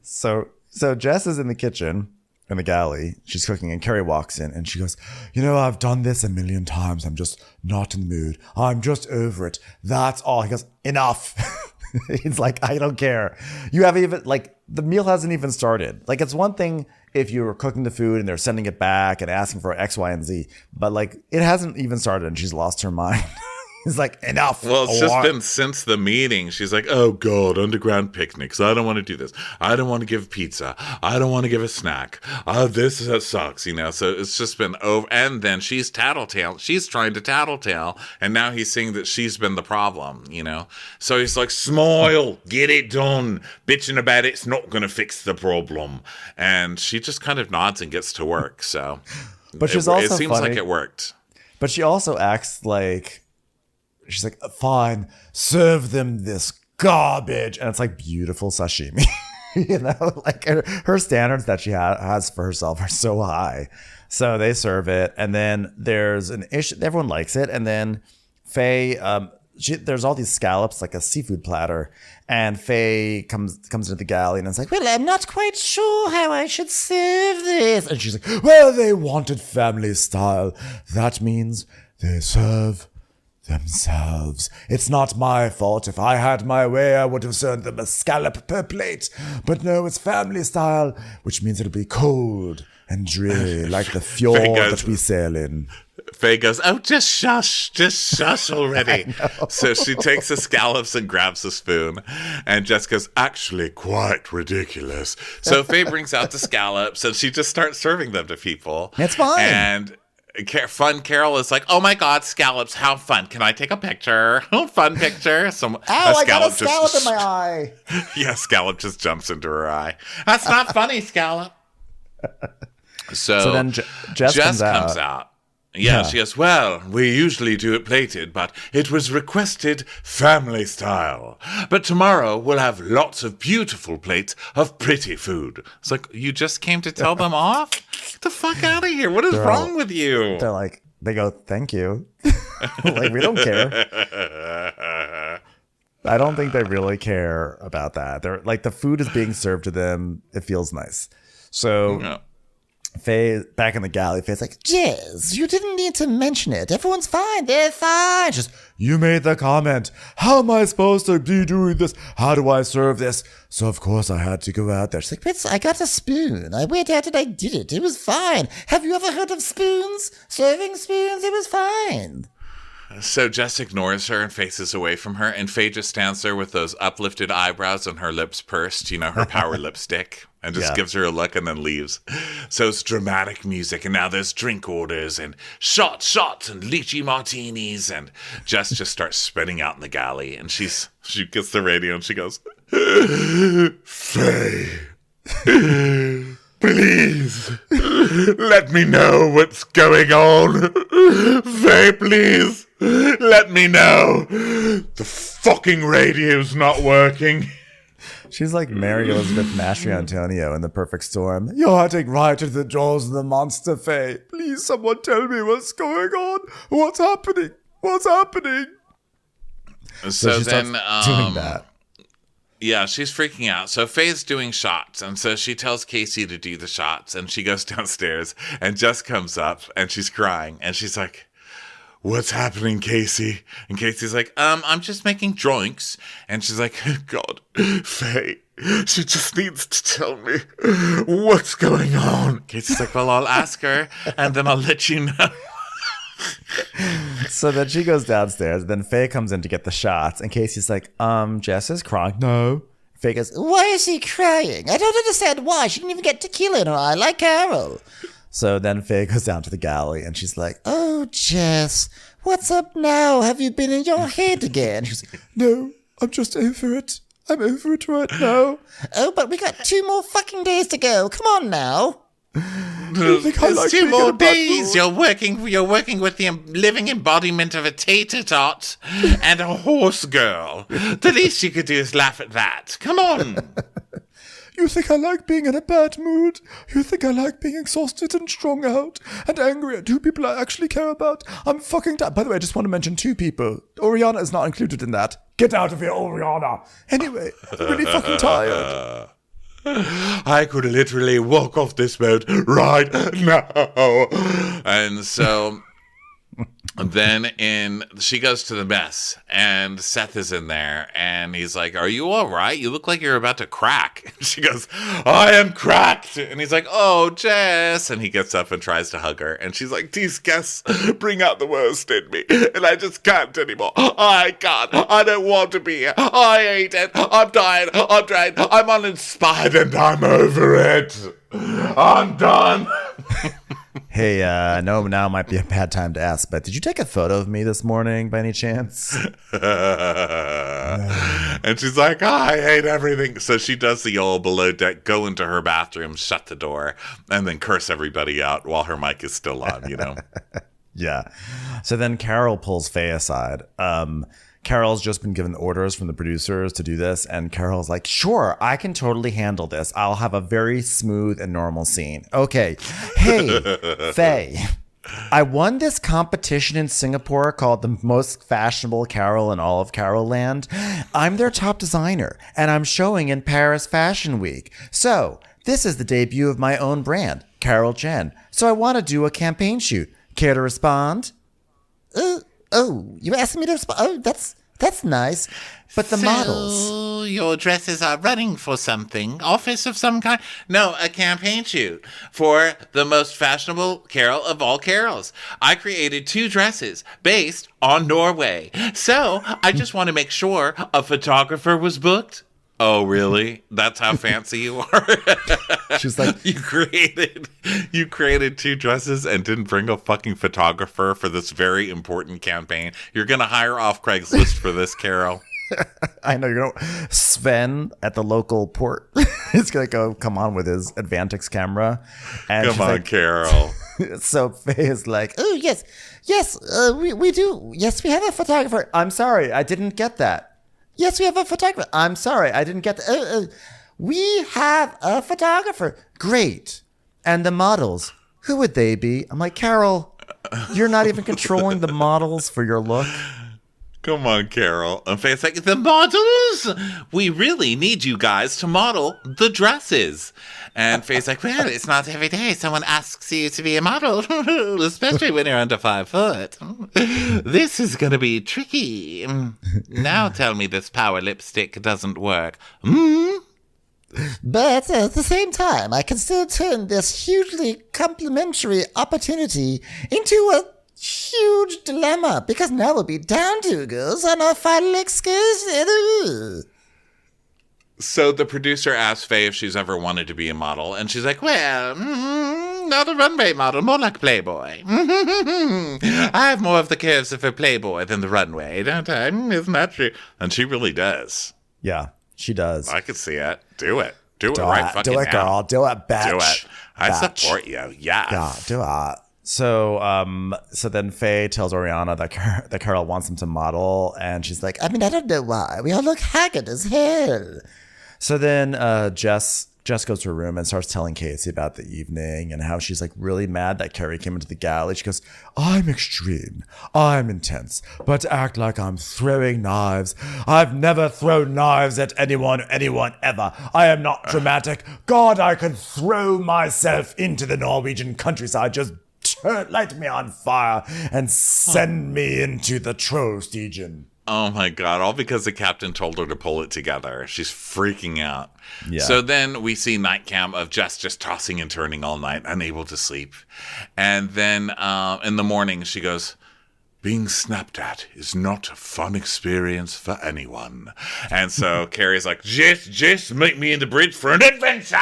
So Jess is in the kitchen in the galley. She's cooking, and Carrie walks in, and she goes, I've done this a million times. I'm just not in the mood. I'm just over it. That's all. He goes, enough. He's like, I don't care. You haven't even, like, the meal hasn't even started. Like, it's one thing if you were cooking the food and they're sending it back and asking for X, Y, and Z, but like, it hasn't even started and she's lost her mind. He's like, enough. Well, it's just been since the meeting. She's like, oh, God, underground picnics. I don't want to do this. I don't want to give pizza. I don't want to give a snack. This sucks, So it's just been over. And then she's tattletale. She's trying to tattletale. And now he's saying that she's been the problem, So he's like, smile, get it done. Bitching about it's not going to fix the problem. And she just kind of nods and gets to work. So but she's also it seems funny, like it worked. But she also acts like, she's like, fine, serve them this garbage. And it's like beautiful sashimi. Like her standards that she has for herself are so high. So they serve it. And then there's an issue. Everyone likes it. And then Faye, there's all these scallops, like a seafood platter. And Faye comes into the galley and it's like, well, I'm not quite sure how I should serve this. And she's like, well, they wanted family style. That means they serve themselves. It's not my fault. If I had my way, I would have served them a scallop per plate. But no, it's family style, which means it'll be cold and dreary, like the fjord that we sail in. Faye goes, oh, just shush already. So she takes the scallops and grabs a spoon. And Jess goes, actually, quite ridiculous. So Faye brings out the scallops and she just starts serving them to people. It's fine. And Fun Carol is like, oh my God, scallops, how fun. Can I take a picture? Fun picture. Ow, I got a scallop in my eye. Yeah, scallop just jumps into her eye. That's not funny, scallop. So then Jess comes out. Yeah, she goes, well, we usually do it plated, but it was requested family style. But tomorrow we'll have lots of beautiful plates of pretty food. It's like, you just came to tell them off? Get the fuck out of here. What is wrong with you? They're like, they go, thank you. Like, we don't care. I don't think they really care about that. They're like, the food is being served to them. It feels nice. So... Yeah. Faye, back in the galley, Faye's like, Jess, you didn't need to mention it. Everyone's fine. They're fine. Just, you made the comment. How am I supposed to be doing this? How do I serve this? So, of course, I had to go out there. She's like, but I got a spoon. I went out and I did it. It was fine. Have you ever heard of spoons? Serving spoons? It was fine. So Jess ignores her and faces away from her, and Faye just stands there with those uplifted eyebrows and her lips pursed, her power lipstick, and just gives her a look and then leaves. So it's dramatic music, and now there's drink orders and shots and lychee martinis, and Jess just starts spinning out in the galley, and she gets the radio and she goes, Faye, please, let me know what's going on. Faye, please. Let me know. The fucking radio's not working. She's like Mary Elizabeth Mastry Antonio in The Perfect Storm. You're heading right into the jaws of the monster, Faye. Please, someone tell me what's going on. What's happening? So she then, starts doing that. Yeah, she's freaking out. So Faye's doing shots, and so she tells Casey to do the shots, and she goes downstairs, and Jess comes up, and she's crying, and she's like, what's happening, Casey? And Casey's like, I'm just making drinks. And she's like, God, Faye, she just needs to tell me what's going on. Casey's like, well, I'll ask her, and then I'll let you know. So then she goes downstairs. Then Faye comes in to get the shots. And Casey's like, Jess is crying. No. Faye goes, why is she crying? I don't understand why. She didn't even get tequila in her eye like Carol. So then Faye goes down to the galley and she's like, oh, Jess, what's up now? Have you been in your head again? She's like, no, I'm just over it. I'm over it right now. Oh, but we got 2 more fucking days to go. Come on now. There's 2 more days. You're working with the living embodiment of a tater tot and a horse girl. The least you could do is laugh at that. Come on. You think I like being in a bad mood? You think I like being exhausted and strung out and angry at two people I actually care about? I'm fucking tired. By the way, I just want to mention two people. Oriana is not included in that. Get out of here, Oriana. Anyway, I'm really fucking tired. I could literally walk off this boat right now. And so then she goes to the mess, and Seth is in there, and he's like, "Are you all right? You look like you're about to crack." And she goes, "I am cracked." And he's like, "Oh, Jess." And he gets up and tries to hug her, and she's like, "These guests bring out the worst in me, and I just can't anymore. I can't. I don't want to be here. I hate it. I'm tired. I'm drained. I'm uninspired, and I'm over it. I'm done." Hey, I know now might be a bad time to ask, but did you take a photo of me this morning by any chance? And she's like, I hate everything. So she does the old below deck, go into her bathroom, shut the door, and then curse everybody out while her mic is still on, you know? Yeah. So then Carol pulls Faye aside. Carol's just been given orders from the producers to do this, and Carol's like, sure, I can totally handle this. I'll have a very smooth and normal scene. Okay. Hey, Faye, I won this competition in Singapore called the most fashionable Carol in all of Carol Land. I'm their top designer, and I'm showing in Paris Fashion Week. So this is the debut of my own brand, Carol Jen. So I want to do a campaign shoot. Care to respond? Oh, you asked me to respond. Oh, that's nice. But the models. Your dresses are running for something. Office of some kind? No, a campaign shoot for the most fashionable Carol of all Carols. I created 2 dresses based on Norway. So I just want to make sure a photographer was booked. Oh, really? That's how fancy you are? She's like, you created 2 dresses and didn't bring a fucking photographer for this very important campaign. You're going to hire off Craigslist for this, Carol. I know, Sven at the local port is going to come on with his Advantix camera. And come on, like, Carol. So Faye is like, oh, yes, we do. Yes, we have a photographer. I'm sorry, I didn't get that. Yes, we have a photographer. I'm sorry, I didn't get that. We have a photographer. Great. And the models, who would they be? I'm like, Carol, you're not even controlling the models for your look. Come on, Carol. And Faye's like, the models? We really need you guys to model the dresses. And Faye's like, well, it's not every day someone asks you to be a model, especially when you're under 5 foot. This is going to be tricky. Now tell me this power lipstick doesn't work. But at the same time, I can still turn this hugely complimentary opportunity into a huge dilemma, because now we'll be down 2 girls on our final excursion. So the producer asked Faye if she's ever wanted to be a model, and she's like, well, not a runway model, more like Playboy. I have more of the curves of a Playboy than the runway, don't I? Isn't that true? And she really does. Yeah, she does. I could see it. Do it. Do it right fucking now. Do it, girl. Do it, bitch. Do it. I support you. Yes. Yeah, do it. So then Faye tells Oriana that Carol wants him to model, and she's like, I mean, I don't know why. We all look haggard as hell. So then Jess goes to her room and starts telling Casey about the evening and how she's like really mad that Carrie came into the galley. She goes, I'm extreme, I'm intense, but act like I'm throwing knives. I've never thrown knives at anyone ever. I am not dramatic. God, I can throw myself into the Norwegian countryside. Just light me on fire and send me into the Trollstigen. Oh my God, all because the captain told her to pull it together. She's freaking out. Yeah. So then we see night cam of Jess just tossing and turning all night, unable to sleep. And then in the morning she goes, being snapped at is not a fun experience for anyone. And so Carrie's like, Jess, meet me in the bridge for an adventure.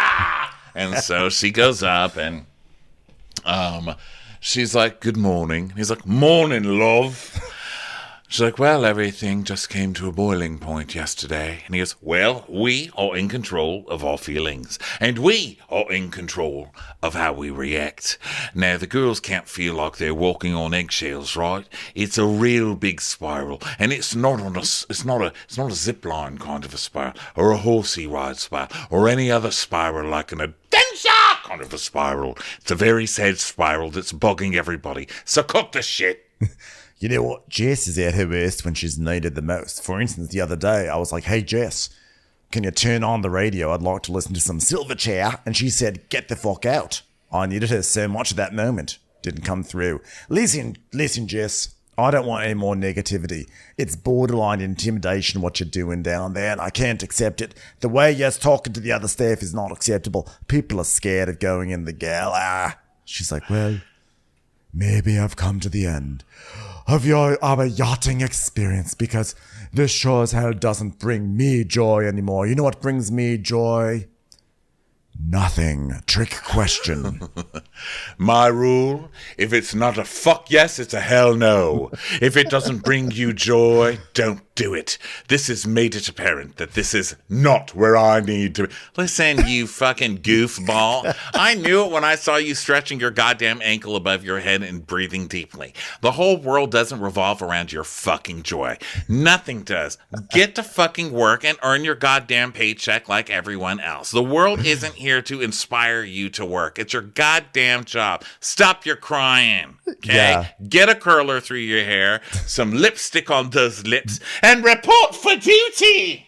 And so she goes up and she's like, good morning. He's like, morning, love. She's like, well, everything just came to a boiling point yesterday. And he goes, well, we are in control of our feelings. And we are in control of how we react. Now, the girls can't feel like they're walking on eggshells, right? It's a real big spiral. And it's not a zip line kind of a spiral, or a horsey ride spiral, or any other spiral like an adventure kind of a spiral. It's a very sad spiral that's bugging everybody. So cut the shit. You know what? Jess is at her worst when she's needed the most. For instance, the other day, I was like, hey, Jess, can you turn on the radio? I'd like to listen to some Silverchair. And she said, get the fuck out. I needed her so much at that moment. Didn't come through. Listen, Jess. I don't want any more negativity. It's borderline intimidation what you're doing down there, and I can't accept it. The way you're talking to the other staff is not acceptable. People are scared of going in the gala. She's like, well, maybe I've come to the end of our yachting experience because this sure as hell doesn't bring me joy anymore. You know what brings me joy? Nothing. Trick question. My rule, if it's not a fuck yes, it's a hell no. If it doesn't bring you joy, don't do it. This has made it apparent that this is not where I need to be. Listen, you fucking goofball. I knew it when I saw you stretching your goddamn ankle above your head and breathing deeply. The whole world doesn't revolve around your fucking joy. Nothing does. Get to fucking work and earn your goddamn paycheck like everyone else. The world isn't here to inspire you to work. It's your goddamn job. Stop your crying, okay? Yeah. Get a curler through your hair, some lipstick on those lips, and report for duty.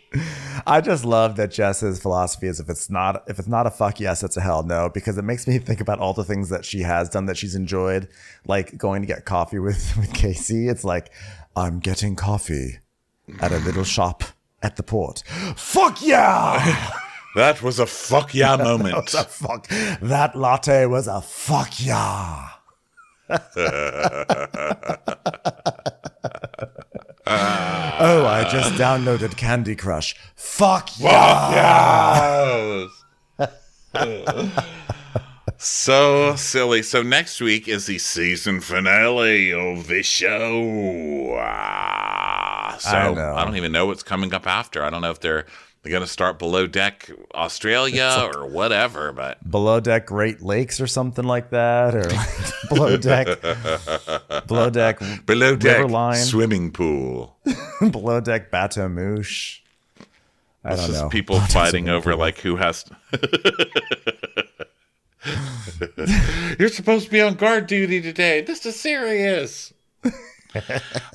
I just love that Jess's philosophy is if it's not a fuck yes, it's a hell no, because it makes me think about all the things that she has done that she's enjoyed, like going to get coffee with Casey. It's like, I'm getting coffee at a little shop at the port. Fuck yeah! That was a fuck yeah moment. That latte was a fuck yeah. Oh, I just downloaded Candy Crush. Fuck yeah. So silly. So next week is the season finale of this show. I don't even know what's coming up after. I don't know if they're going to start Below Deck Australia or whatever, but Below Deck Great Lakes or something like that, or like Below Deck Riverline, swimming pool, Below Deck Bateau Mouche. I don't know. People fighting over like who has to... You're supposed to be on guard duty today. This is serious.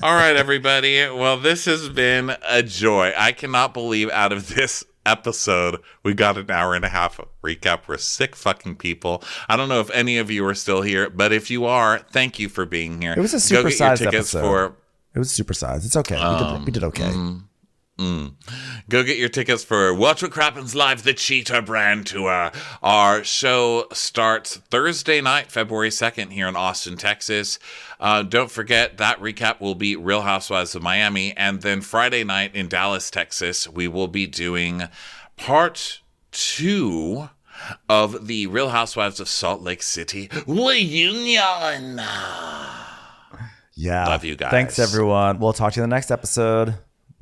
All right, everybody. Well, this has been a joy. I cannot believe out of this episode we got an hour and a half recap. We're sick fucking people. I don't know if any of you are still here, but if you are, thank you for being here. It was a supersized episode. It was supersized. It's okay. We did okay. Go get your tickets for Watch What Crappens Live, the Cheetah Brand Tour. Our show starts Thursday night, February 2nd, here in Austin, Texas. Don't forget, that recap will be Real Housewives of Miami. And then Friday night in Dallas, Texas, we will be doing part 2 of the Real Housewives of Salt Lake City reunion. Yeah. Love you guys. Thanks, everyone. We'll talk to you in the next episode.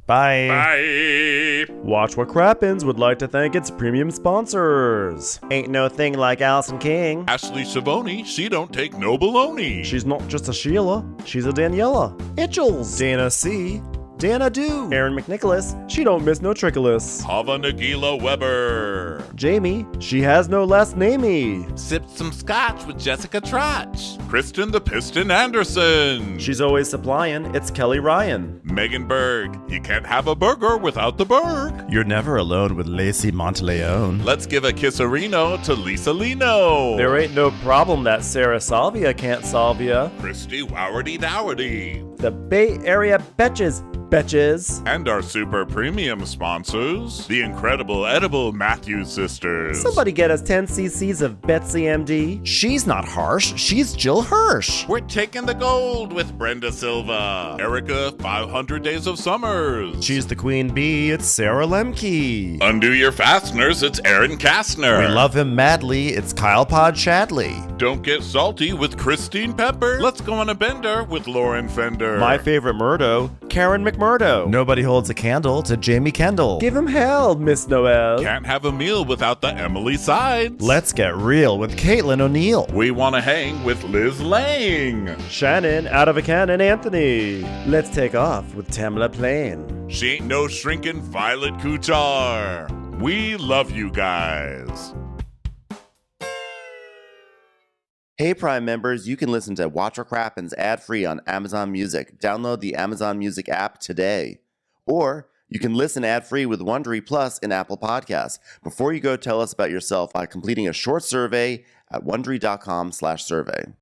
Bye. Bye. Watch What Crappens would like to thank its premium sponsors. Ain't no thing like Allison King. Ashley Savoni, she don't take no baloney. She's not just a Sheila, she's a Daniela. Itchels. Dana C. Dana Do. Aaron McNicholas, she don't miss no trickolas. Hava Nagila Weber. Jamie, she has no last namey. Sipped some scotch with Jessica Trotch. Kristen the Piston Anderson. She's always supplying, it's Kelly Ryan. Megan Berg, you can't have a burger without the Berg. You're never alone with Lacey Monteleone. Let's give a kisserino to Lisa Lino. There ain't no problem that Sarah Salvia can't solve ya. Christy Wowardy Dowardy. The Bay Area Betches. And our super premium sponsors, the incredible edible Matthews sisters. Somebody get us 10 cc's of Betsy MD. She's not harsh, she's Jill Hirsch. We're taking the gold with Brenda Silva. Erica, 500 Days of Summers. She's the queen bee, it's Sarah Lemke. Undo your fasteners, it's Aaron Kastner. We love him madly, it's Kyle Pod Shadley. Don't get salty with Christine Pepper. Let's go on a bender with Lauren Fender. My favorite Murdo, Karen McMurdo. Nobody holds a candle to Jamie Kendall. Give him hell, Miss Noel. Can't have a meal without the Emily Sides. Let's get real with Caitlin O'Neill. We want to hang with Liz Lang. Shannon out of a cannon Anthony. Let's take off with Tamla Plain. She ain't no shrinking Violet Kuchar. We love you guys. Hey Prime members, you can listen to Watch or Crappens ad-free on Amazon Music. Download the Amazon Music app today. Or you can listen ad-free with Wondery Plus in Apple Podcasts. Before you go, tell us about yourself by completing a short survey at Wondery.com/survey.